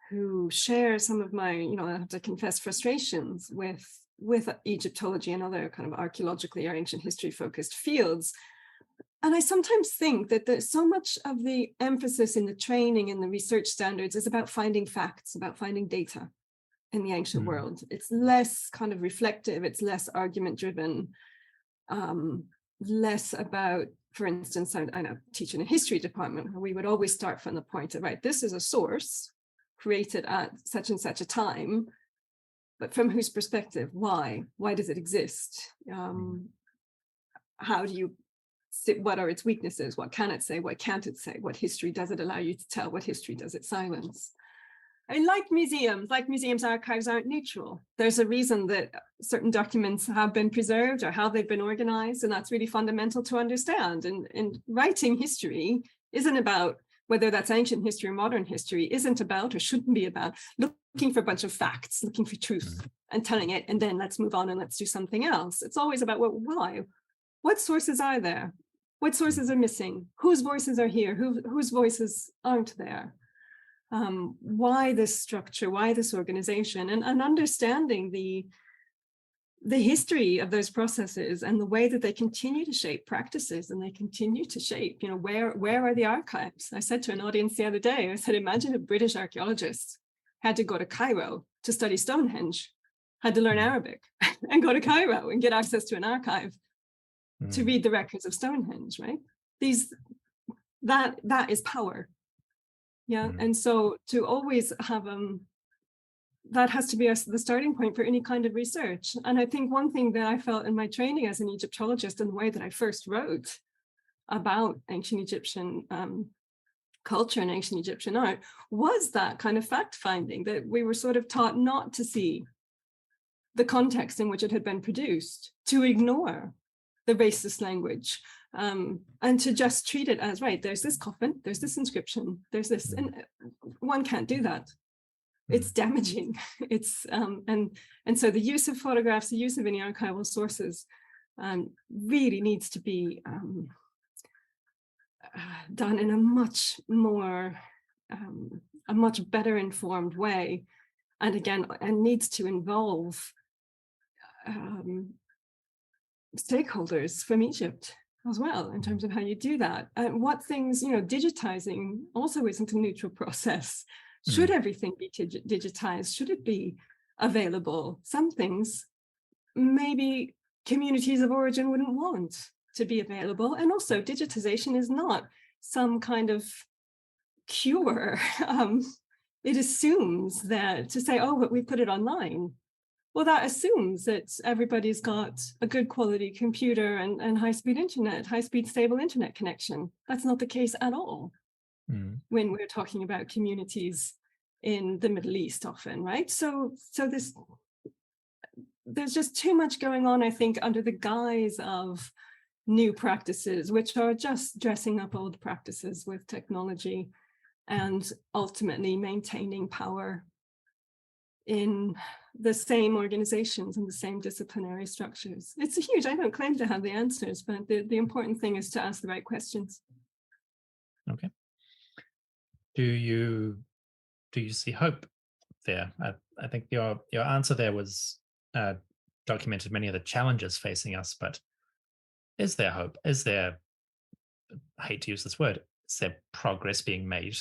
who share some of my, I have to confess, frustrations with Egyptology and other kind of archaeologically or ancient history focused fields. And I sometimes think that there's so much of the emphasis in the training and the research standards is about finding facts, about finding data in the ancient world. It's less kind of reflective, it's less argument driven, less about, for instance, I know teach in a history department where we would always start from the point of, right, this is a source created at such and such a time, but from whose perspective? Why does it exist? How do you sit? What are its weaknesses? What can it say? What can't it say? What history does it allow you to tell? What history does it silence? And like museums, archives aren't neutral. There's a reason that certain documents have been preserved or how they've been organized, and that's really fundamental to understand. And writing history isn't about, whether that's ancient history or modern history, isn't about or shouldn't be about looking for a bunch of facts, looking for truth and telling it, and then let's move on and let's do something else. It's always about why? What sources are there? What sources are missing? Whose voices are here? Whose voices aren't there? Why this structure? Why this organization? And understanding the history of those processes and the way that they continue to shape practices and they continue to shape, where are the archives? I said to an audience the other day, I said, imagine a British archaeologist had to go to Cairo to study Stonehenge, had to learn Arabic and go to Cairo and get access to an archive to read the records of Stonehenge, right? That is power. Yeah. And so to always have that has to be the starting point for any kind of research. And I think one thing that I felt in my training as an Egyptologist and the way that I first wrote about ancient Egyptian culture and ancient Egyptian art was that kind of fact finding, that we were sort of taught not to see the context in which it had been produced, to ignore the racist language, and to just treat it as, right, there's this coffin, there's this inscription, there's this, and one can't do that. It's damaging. It's and so the use of photographs, the use of any archival sources really needs to be done in a much more, a much better informed way, and again, and needs to involve stakeholders from Egypt as well, in terms of how you do that. And what things, digitizing also isn't a neutral process. Should everything be digitized? Should it be available? Some things maybe communities of origin wouldn't want to be available. And also digitization is not some kind of cure. It assumes that to say, oh, but we put it online. Well, that assumes that everybody's got a good quality computer and high-speed internet, high-speed stable internet connection. That's not the case at all when we're talking about communities in the Middle East often, right? So there's just too much going on, I think, under the guise of new practices, which are just dressing up old practices with technology and ultimately maintaining power in the same organizations and the same disciplinary structures. It's huge. I don't claim to have the answers, but the important thing is to ask the right questions. Okay. Do you see hope there? I think your answer there was documented many of the challenges facing us, but is there hope? Is there, I hate to use this word, is there progress being made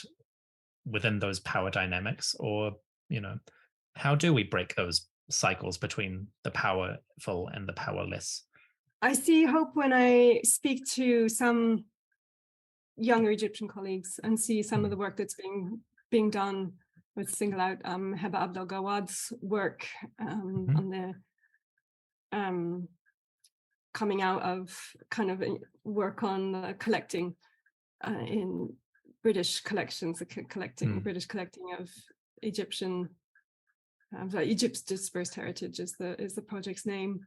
within those power dynamics? Or, how do we break those cycles between the powerful and the powerless? I see hope when I speak to some younger Egyptian colleagues and see some of the work that's being done. Let's single out Heba Abdel Gawad's work on the coming out of kind of work on collecting in British collections, British collecting of Egyptian, Egypt's dispersed heritage is the project's name.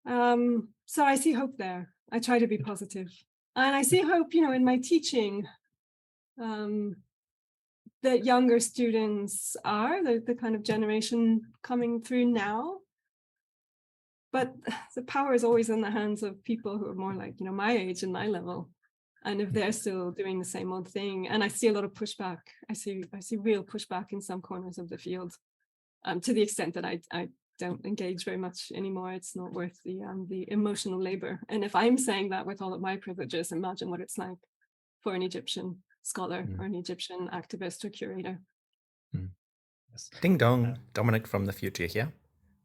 So I see hope there. I try to be positive, and I see hope, in my teaching. That younger students are the kind of generation coming through now. But the power is always in the hands of people who are more like, my age and my level. And if they're still doing the same old thing, and I see a lot of pushback, I see real pushback in some corners of the field, to the extent that I don't engage very much anymore. It's not worth the emotional labor. And if I'm saying that with all of my privileges, imagine what it's like for an Egyptian scholar or an Egyptian activist or curator. Yes. Ding dong, Dominic from the future here.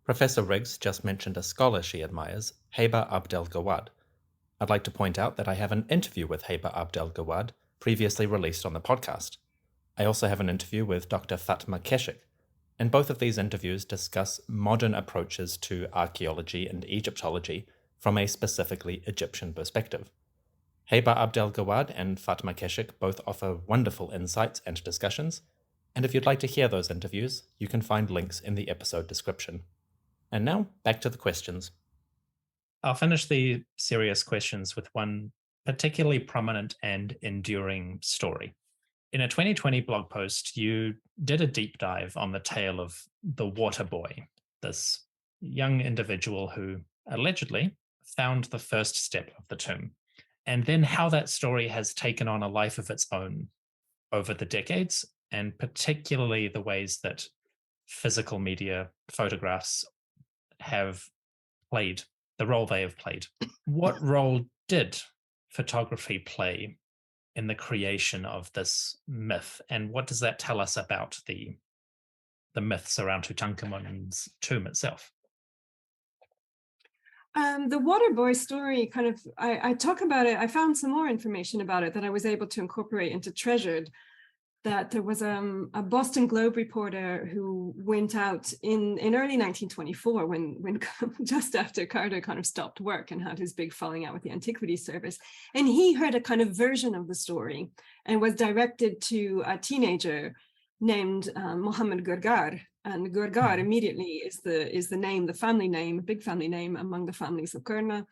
Professor Riggs just mentioned a scholar she admires, Heba Abdel Gawad. I'd like to point out that I have an interview with Heba Abdel Gawad previously released on the podcast. I also have an interview with Dr. Fatma Keshik, and both of these interviews discuss modern approaches to archaeology and Egyptology from a specifically Egyptian perspective. Heba Abdel Gawad and Fatma Keshik both offer wonderful insights and discussions, and if you'd like to hear those interviews, you can find links in the episode description. And now, back to the questions. I'll finish the serious questions with one particularly prominent and enduring story. In a 2020 blog post, you did a deep dive on the tale of the water boy, this young individual who allegedly found the first step of the tomb, and then how that story has taken on a life of its own over the decades, and particularly the ways that physical media, photographs have played, the role they have played. What role did photography play in the creation of this myth, and what does that tell us about the myths around Tutankhamun's tomb itself? The water boy story, kind of, I talk about it. I found some more information about it that I was able to incorporate into Treasured. That there was a Boston Globe reporter who went out in early 1924 when just after Carter kind of stopped work and had his big falling out with the Antiquities Service, and he heard a kind of version of the story and was directed to a teenager named Mohammed Gurgar. And Gurgar immediately is the name, the family name, a big family name among the families of Kurna,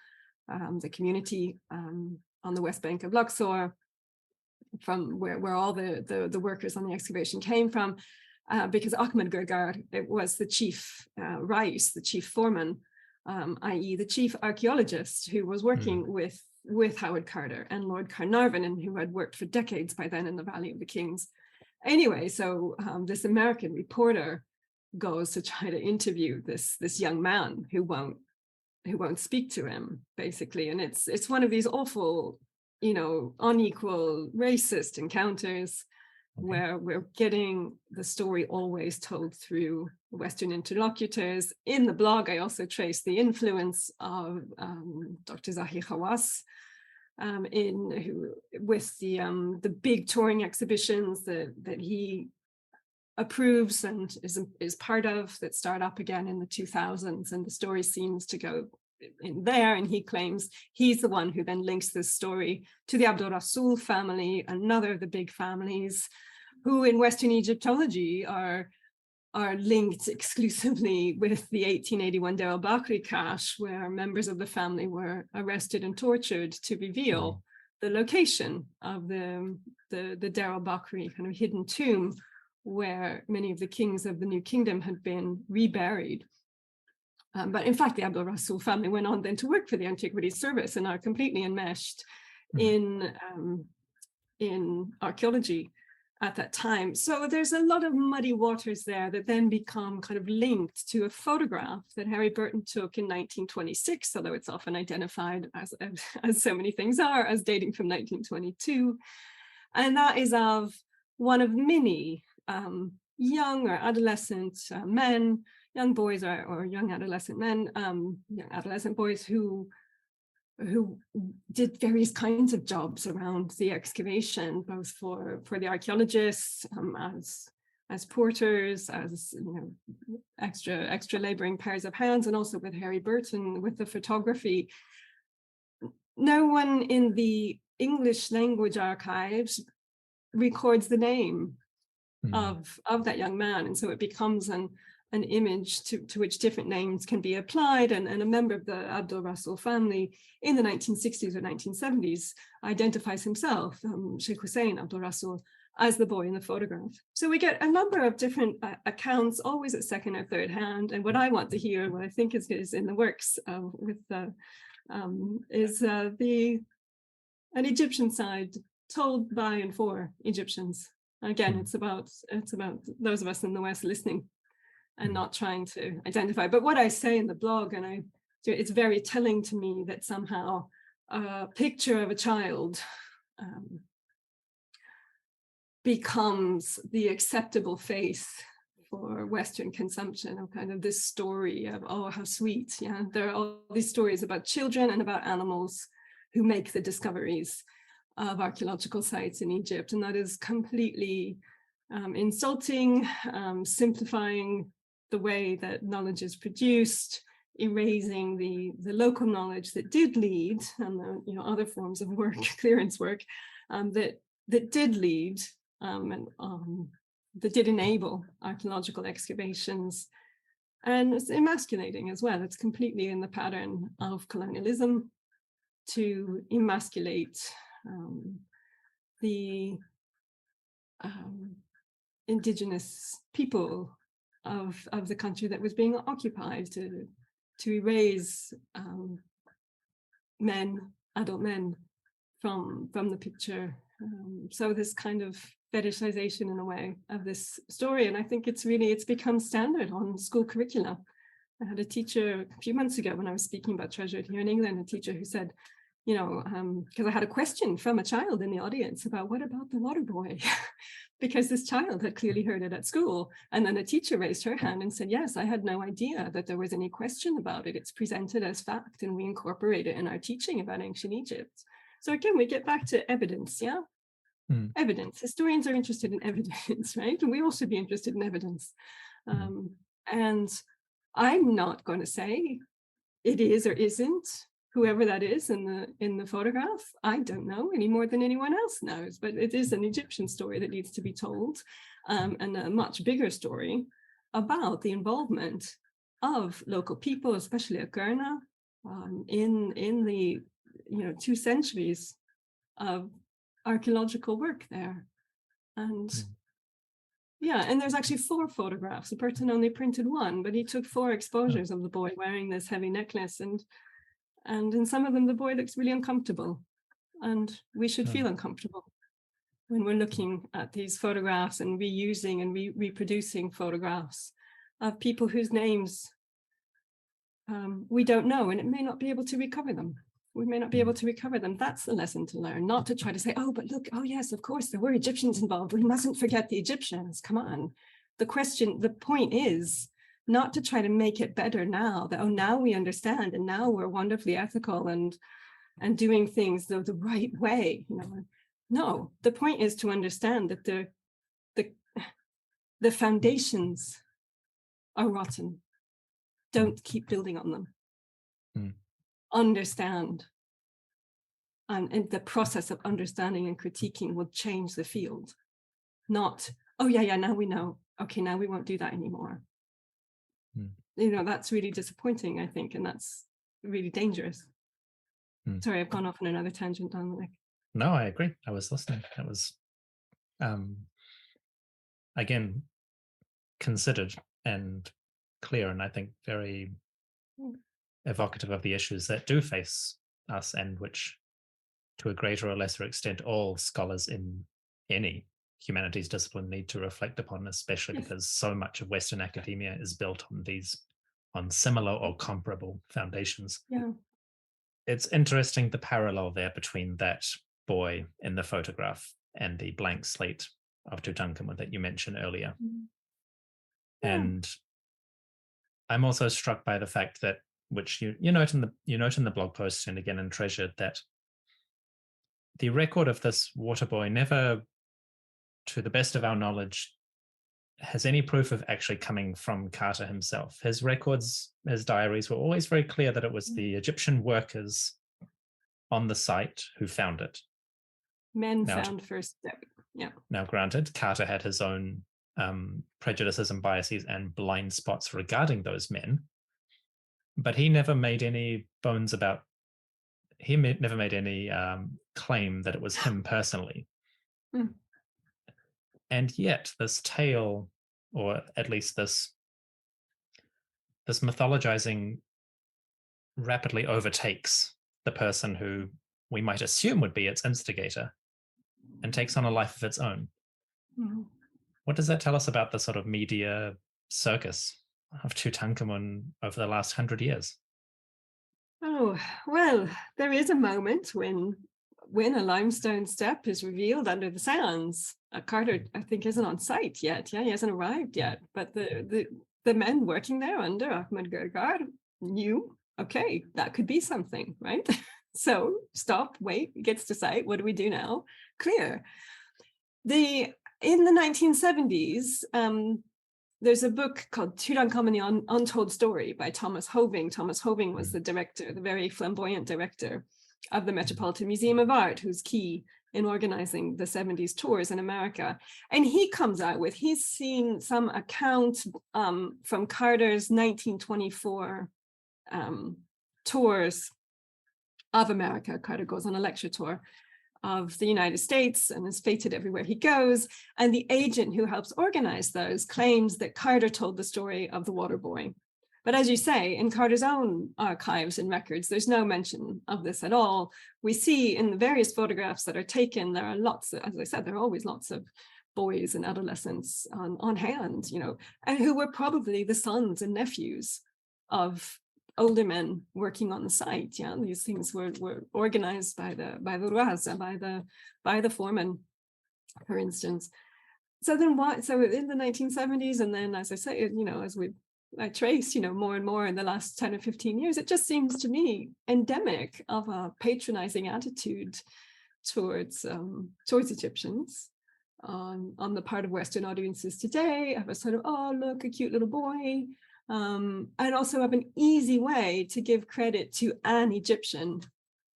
the community on the west bank of Luxor, from where all the workers on the excavation came from, because Ahmed Gurgar, it was the chief rais, the chief foreman, i.e. the chief archaeologist who was working with Howard Carter and Lord Carnarvon, and who had worked for decades by then in the Valley of the Kings. Anyway, so this American reporter goes to try to interview this young man who won't speak to him, basically, and it's one of these awful, unequal racist encounters where we're getting the story always told through Western interlocutors. In the blog, I also trace the influence of Dr. Zahi Hawass with the big touring exhibitions that he approves and is part of, that start up again in the 2000s, and the story seems to go in there, and he claims he's the one who then links this story to the Abdul Rasul family, another of the big families who in Western Egyptology are linked exclusively with the 1881 Deir al-Bakri cache, where members of the family were arrested and tortured to reveal the location of the Deir al-Bakri kind of hidden tomb, where many of the kings of the New Kingdom had been reburied. But in fact, the Abdul Rasul family went on then to work for the Antiquities Service and are completely enmeshed in archaeology at that time. So there's a lot of muddy waters there that then become kind of linked to a photograph that Harry Burton took in 1926, although it's often identified as so many things are, as dating from 1922. And that is of one of many young or adolescent men, young boys or young adolescent men, young adolescent boys who who did various kinds of jobs around the excavation, both for the archaeologists, as porters, as extra laboring pairs of hands, and also with Harry Burton with the photography. No one in the English language archives records the name of that young man, and so it becomes an image to which different names can be applied, and a member of the Abdul Rasul family in the 1960s or 1970s identifies himself, Sheikh Hussein Abdul Rasul, as the boy in the photograph. So we get a number of different accounts, always at second or third hand, and what I want to hear, what I think is in the works with an Egyptian side told by and for Egyptians. Again, it's about those of us in the West listening and not trying to identify. But what I say in the blog, and it's very telling to me that somehow a picture of a child becomes the acceptable face for Western consumption of kind of this story of, oh, how sweet. Yeah, there are all these stories about children and about animals who make the discoveries of archaeological sites in Egypt. And that is completely insulting, simplifying the way that knowledge is produced, erasing the local knowledge that did lead, and the other forms of work, clearance work, that did lead and that did enable archaeological excavations. And it's emasculating as well. It's completely in the pattern of colonialism to emasculate the indigenous people of the country that was being occupied, to erase adult men from the picture. So this kind of fetishization in a way of this story, and I think it's become standard on school curricula. I had a teacher a few months ago when I was speaking about treasure here in England, a teacher who said, because I had a question from a child in the audience about what about the water boy? Because this child had clearly heard it at school. And then a teacher raised her hand and said, yes, I had no idea that there was any question about it. It's presented as fact and we incorporate it in our teaching about ancient Egypt. So again, we get back to evidence, yeah? Evidence. Historians are interested in evidence, right? And we all should be interested in evidence. And I'm not going to say it is or isn't whoever that is in the photograph. I don't know any more than anyone else knows, but it is an Egyptian story that needs to be told, and a much bigger story about the involvement of local people, especially at Gurna, in the 2 centuries of archaeological work there. And and there's actually 4 photographs. Burton only printed 1, but he took 4 exposures of the boy wearing this heavy necklace, and in some of them the boy looks really uncomfortable, and we should feel uncomfortable when we're looking at these photographs and reusing and reproducing photographs of people whose names we don't know, and it may not be able to recover them. We may not be able to recover them. That's the lesson to learn, not to try to say, oh, but look, oh yes, of course, there were Egyptians involved. We mustn't forget the Egyptians. Come on. The point is not to try to make it better now, that, oh, now we understand, and now we're wonderfully ethical and doing things the right way. No, the point is to understand that the foundations are rotten. Don't keep building on them. Understand, and the process of understanding and critiquing will change the field. Not, oh yeah, now we know. Okay, now we won't do that anymore. That's really disappointing, I think, and that's really dangerous. Sorry, I've gone off on another tangent, Dominic. No, I agree. I was listening. That was, again, considered and clear, and I think very evocative of the issues that do face us, and which, to a greater or lesser extent, all scholars in any humanities discipline need to reflect upon, especially because so much of Western academia is built on similar or comparable foundations. It's interesting, the parallel there between that boy in the photograph and the blank slate of Tutankhamun that you mentioned earlier. And I'm also struck by the fact that which you note in the blog post and again in Treasured, that the record of this water boy never, to the best of our knowledge, has any proof of actually coming from Carter himself. His records, his diaries were always very clear that it was the Egyptian workers on the site who found it. Men found first step. Yeah. Now, granted, Carter had his own prejudices and biases and blind spots regarding those men, but he never made any bones about. Never made any claim that it was him personally. Mm. And yet, this tale, or at least this mythologizing, rapidly overtakes the person who we might assume would be its instigator and takes on a life of its own. Mm. What does that tell us about the sort of media circus of Tutankhamun over the last 100 years? Oh, well, there is a moment when a limestone step is revealed under the sands. Carter, I think, isn't on site yet. Yeah, he hasn't arrived yet. But the men working there under Ahmed Gergard knew, okay, that could be something, right? So stop, wait, it gets to site. What do we do now? Clear. In the 1970s, there's a book called Tutankhamun, the Untold Story by Thomas Hoving. Thomas Hoving was the director, the very flamboyant director of the Metropolitan Museum of Art, who's key in organizing the 70s tours in America. And he's seen some account from Carter's 1924 tours of America. Carter goes on a lecture tour of the United States and is feted everywhere he goes. And the agent who helps organize those claims that Carter told the story of the water boy. But as you say, in Carter's own archives and records, there's no mention of this at all. We see in the various photographs that are taken, there are lots of, as I said, there are always lots of boys and adolescents on hand, and who were probably the sons and nephews of older men working on the site. Yeah, these things were organized by the Ruaza, by the foreman, for instance. So then what? So in the 1970s, and then as I say, I trace, more and more in the last 10 or 15 years, it just seems to me endemic of a patronizing attitude towards Egyptians on the part of Western audiences today, of a sort of, oh, look, a cute little boy. And also have an easy way to give credit to an Egyptian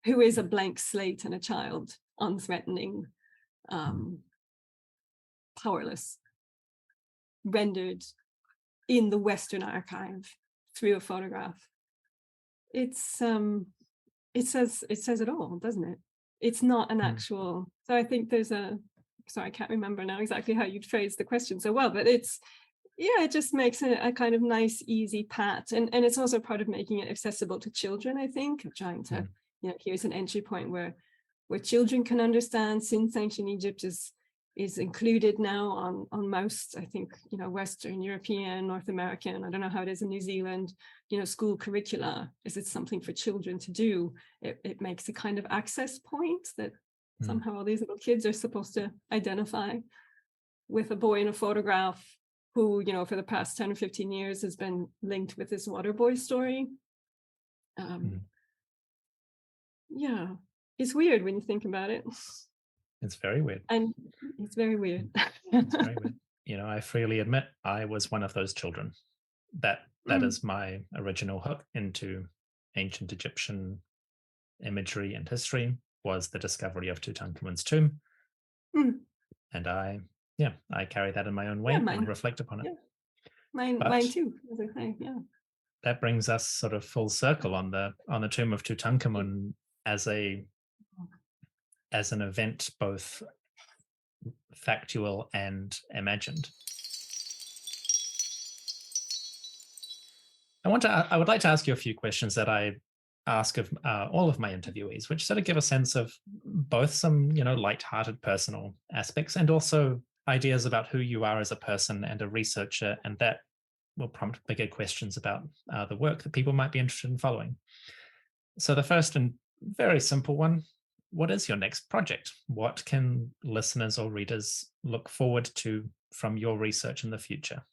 who is a blank slate and a child, unthreatening, powerless, rendered in the Western archive through a photograph. It says it all, doesn't it? It's not an actual. So I think I can't remember now exactly how you'd phrase the question so well, but it just makes a kind of nice, easy pat. And it's also part of making it accessible to children, I think, of trying to, here's an entry point where children can understand, since ancient Egypt is included now on most, I think, Western European, North American, I don't know how it is in New Zealand, school curricula. Is it something for children to do? It makes a kind of access point that somehow all these little kids are supposed to identify with a boy in a photograph who, for the past 10 or 15 years has been linked with this water boy story. Yeah, it's weird when you think about it. It's very weird. And it's very weird. It's very weird. I freely admit I was one of those children. That is my original hook into ancient Egyptian imagery and history, was the discovery of Tutankhamun's tomb. And I carry that in my own way and reflect upon it. Yeah. Mine too, as I say, yeah. That brings us sort of full circle on the tomb of Tutankhamun as an event, both factual and imagined. I would like to ask you a few questions that I ask of all of my interviewees, which sort of give a sense of both some, light-hearted personal aspects and also ideas about who you are as a person and a researcher, and that will prompt bigger questions about the work that people might be interested in following. So the first and very simple one, what is your next project? What can listeners or readers look forward to from your research in the future?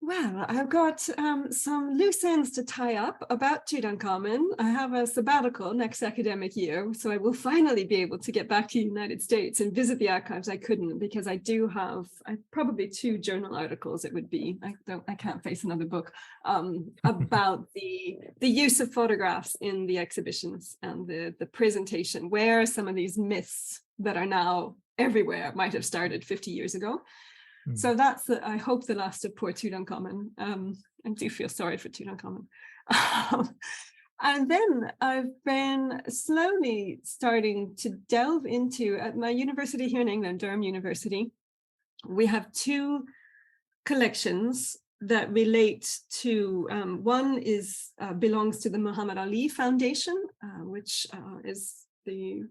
Well, I've got some loose ends to tie up about Tutankhamun. I have a sabbatical next academic year, so I will finally be able to get back to the United States and visit the archives. I couldn't because I do have probably 2 journal articles. It would be I can't face another book about the use of photographs in the exhibitions and the presentation, where some of these myths that are now everywhere might have started 50 years ago. So that's, I hope, the last of poor Tutankhamun. I do feel sorry for Tutankhamun. And then I've been slowly starting to delve into, at my university here in England, Durham University, we have 2 collections that relate to, one belongs to the Muhammad Ali Foundation, which is the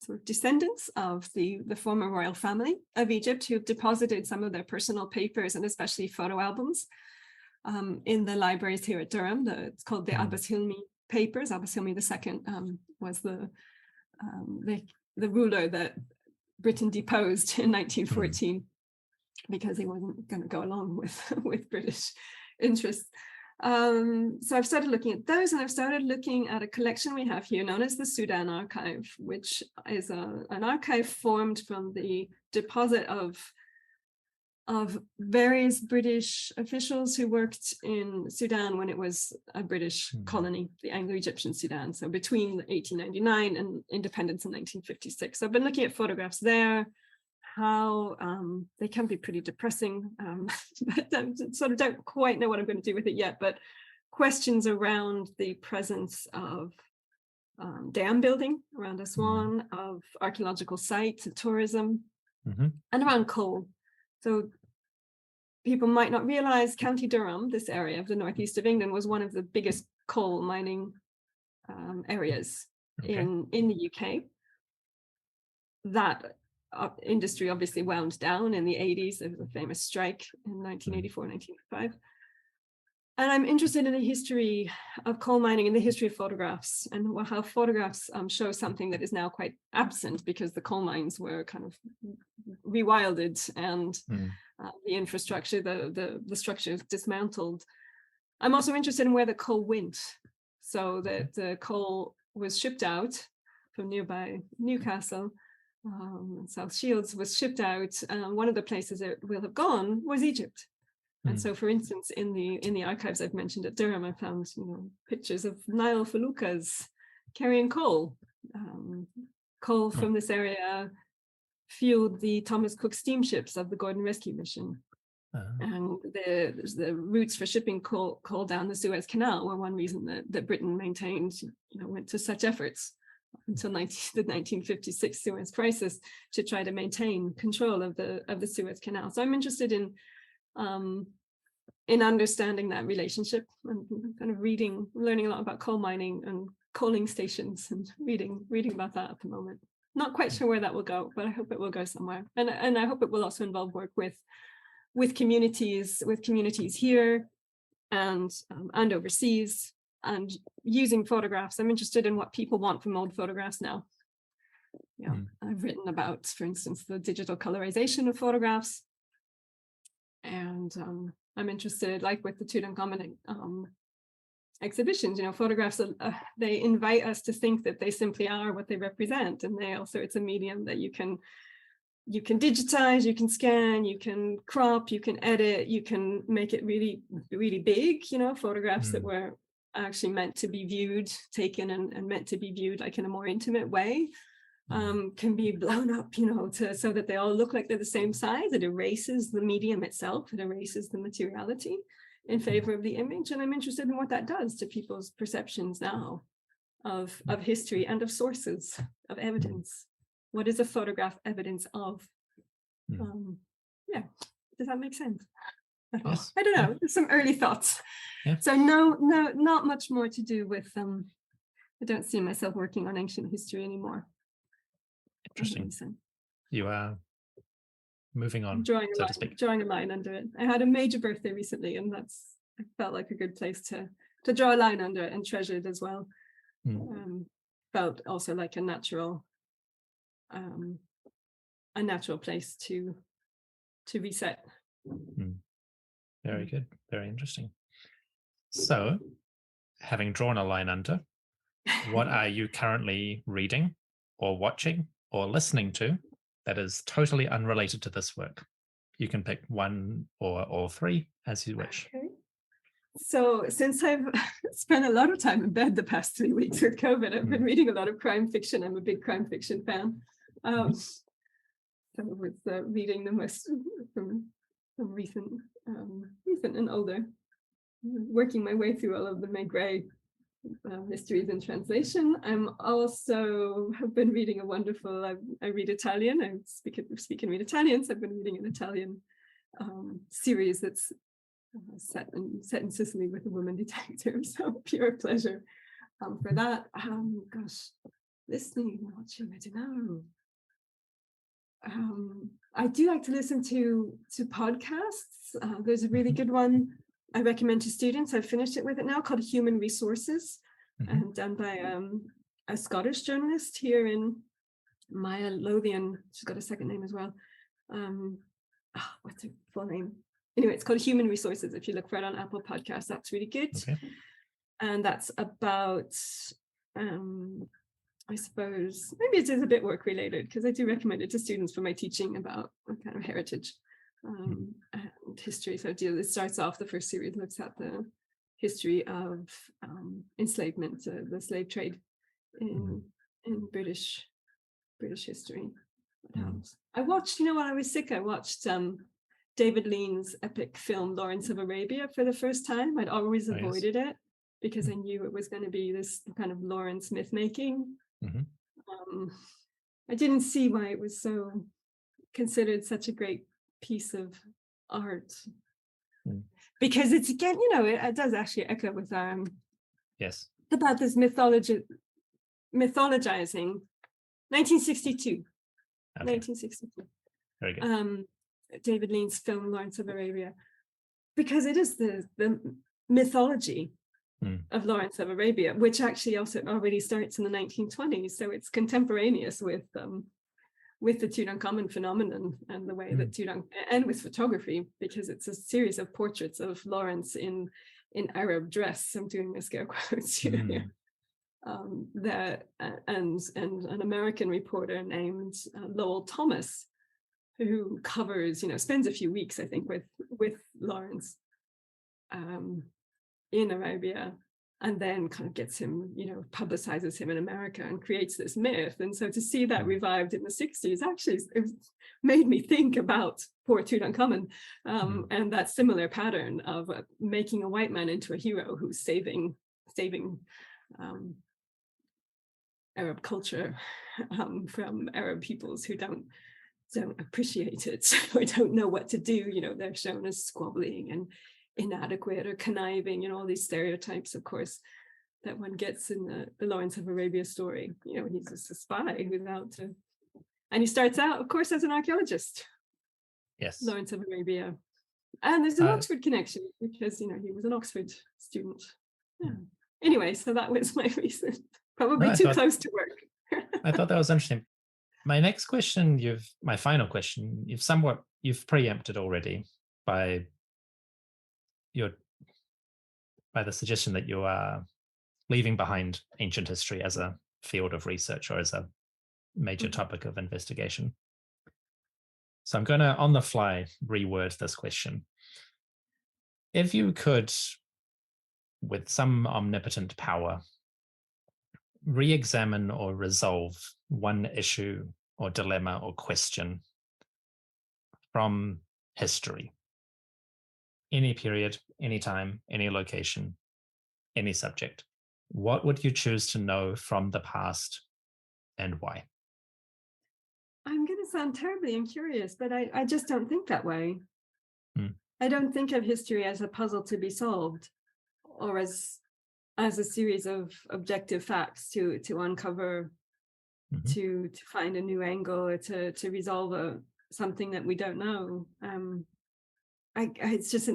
sort of descendants of the former royal family of Egypt, who've deposited some of their personal papers and especially photo albums in the libraries here at Durham. It's called the Abbas Hilmi papers. Abbas Hilmi II was the ruler that Britain deposed in 1914 because he wasn't going to go along with British interests. So I've started looking at those, and I've started looking at a collection we have here known as the Sudan Archive, which is an archive formed from the deposit of various British officials who worked in Sudan when it was a British colony, the Anglo-Egyptian Sudan, so between 1899 and independence in 1956. So I've been looking at photographs there, how they can be pretty depressing, but I sort of don't quite know what I'm going to do with it yet, but questions around the presence of dam building around Aswan, of archaeological sites, of tourism, and around coal. So people might not realize County Durham, this area of the northeast of England, was one of the biggest coal mining areas in the UK. That industry obviously wound down in the 80s. There was a famous strike in 1984, 1985. And I'm interested in the history of coal mining and the history of photographs, and how photographs show something that is now quite absent because the coal mines were kind of rewilded and the infrastructure, the structure is dismantled. I'm also interested in where the coal went. So that the coal was shipped out from nearby Newcastle. South Shields was shipped out. One of the places it will have gone was Egypt. And so, for instance, in the archives I've mentioned at Durham, I found pictures of Nile feluccas carrying coal. Coal from this area fueled the Thomas Cook steamships of the Gordon Rescue Mission. And the routes for shipping coal down the Suez Canal were one reason that Britain maintained, went to such efforts until the 1956 Suez Crisis to try to maintain control of the Suez Canal. So I'm interested in understanding that relationship and kind of learning a lot about coal mining and coaling stations, and reading about that at the moment. Not quite sure where that will go, but I hope it will go somewhere. And I hope it will also involve work with communities here and overseas, and using photographs. I'm interested in what people want from old photographs now. I've written about, for instance, the digital colorization of photographs. And I'm interested, like with the Tutankhamun exhibitions, photographs, they invite us to think that they simply are what they represent. And it's a medium that you can digitize, you can scan, you can crop, you can edit, you can make it really, really big, photographs that were actually meant to be viewed, taken and meant to be viewed like in a more intimate way, can be blown up, so that they all look like they're the same size. It erases the medium itself, it erases the materiality in favor of the image. And I'm interested in what that does to people's perceptions now of history and of sources of evidence. What is a photograph evidence of? Does that make sense? Yes. I don't know. There's some early thoughts. Yeah. So no, not much more to do with. I don't see myself working on ancient history anymore. Interesting. You are moving on, drawing so to speak. Drawing a line under it. I had a major birthday recently, and I felt like a good place to draw a line under it and treasure it as well. Felt also like a natural place to reset. Very good. Very interesting. So, having drawn a line under, what are you currently reading or watching or listening to that is totally unrelated to this work? You can pick one or all three as you wish. Okay. So since I've spent a lot of time in bed the past 3 weeks with COVID, I've been reading a lot of crime fiction. I'm a big crime fiction fan. So I was reading the most from recent and older, working my way through all of the Meg Gray mysteries in translation. I'm also have been reading a wonderful. I read Italian. I speak and read Italian. So I've been reading an Italian series that's set in Sicily with a woman detective. So pure pleasure for that. Gosh, listening, watching. I don't know. I do like to listen to podcasts. There's a really good one I recommend to students. I've finished it with it now, called Human Resources, and done by a Scottish journalist here in Maya Lothian. She's got a second name as well. What's her full name? Anyway, it's called Human Resources. If you look for it on Apple Podcasts, that's really good. Okay. And that's about, I suppose, maybe it is a bit work related, because I do recommend it to students for my teaching about kind of heritage and history. So it starts off, the first series looks at the history of enslavement, the slave trade in British history. I watched, while I was sick, I watched David Lean's epic film Lawrence of Arabia for the first time. I'd always avoided it because I knew it was going to be this kind of Lawrence myth making. I didn't see why it was so considered such a great piece of art, because it's, again, it does actually echo with about this mythologizing 1962. 1962. Very good. David Lean's film Lawrence of Arabia, because it is the mythology of Lawrence of Arabia, which actually also already starts in the 1920s. So it's contemporaneous with the Tutankhamun phenomenon and the way that and with photography, because it's a series of portraits of Lawrence in Arab dress. I'm doing my scare quotes here. And an American reporter named Lowell Thomas, who covers, spends a few weeks, I think, with Lawrence in Arabia, and then kind of gets him, publicizes him in America and creates this myth. And so to see that revived in the 60s, actually, it made me think about poor Tutankhamun and that similar pattern of making a white man into a hero who's saving Arab culture from Arab peoples who don't appreciate it or don't know what to do. They're shown as squabbling and inadequate or conniving, all these stereotypes, of course, that one gets in the Lawrence of Arabia story. He's just a spy who's out to, and he starts out, of course, as an archaeologist. Yes. Lawrence of Arabia. And there's an Oxford connection, because, he was an Oxford student. Yeah. Anyway, so that was my reason. Probably too close to work. I thought that was interesting. My next question, my final question, you've preempted already by the suggestion that you are leaving behind ancient history as a field of research or as a major topic of investigation. So I'm going to, on the fly, reword this question. If you could, with some omnipotent power, re-examine or resolve one issue or dilemma or question from history, any period, any time, any location, any subject, what would you choose to know from the past and why? I'm going to sound terribly incurious, but I just don't think that way. I don't think of history as a puzzle to be solved, or as a series of objective facts to uncover, to find a new angle, or to resolve something that we don't know. It's just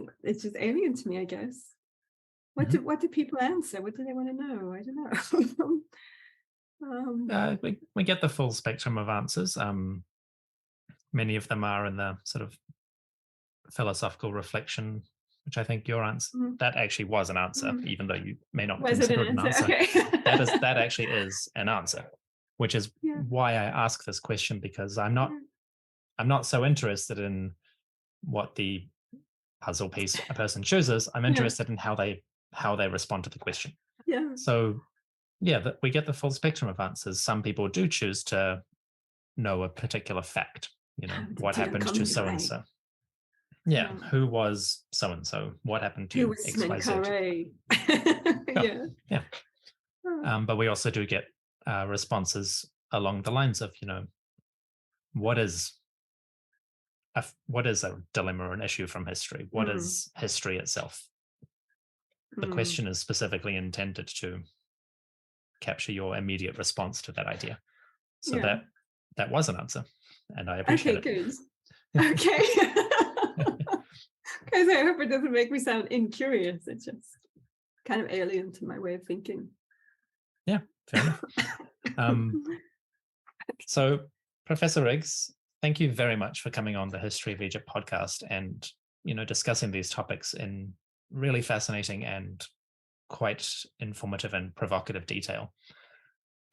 alien to me, I guess. What do people answer? What do they want to know? I don't know. We get the full spectrum of answers. Many of them are in the sort of philosophical reflection which I think your answer, that actually was an answer, even though you may not Was it consider it an an answer? answer. Okay. That actually is an answer, which is why I ask this question, because I'm not so interested in what the puzzle piece a person chooses. I'm interested in how they respond to the question. Yeah. So we get the full spectrum of answers. Some people do choose to know a particular fact, what happened to so and so. Yeah, who was so and so? What happened to Who was XYZ? Yeah. But we also do get responses along the lines of, what is a dilemma or an issue from history? What is history itself? The question is specifically intended to capture your immediate response to that idea. So that was an answer, and I appreciate it. Okay, good. Okay. Because I hope it doesn't make me sound incurious. It's just kind of alien to my way of thinking. Yeah, fair enough. So, Professor Riggs, thank you very much for coming on the History of Egypt podcast and, discussing these topics in really fascinating and quite informative and provocative detail.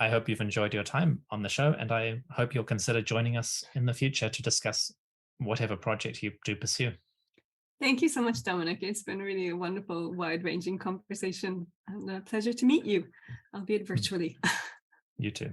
I hope you've enjoyed your time on the show, and I hope you'll consider joining us in the future to discuss whatever project you do pursue. Thank you so much, Dominic. It's been really a wonderful, wide-ranging conversation and a pleasure to meet you, albeit virtually. You too.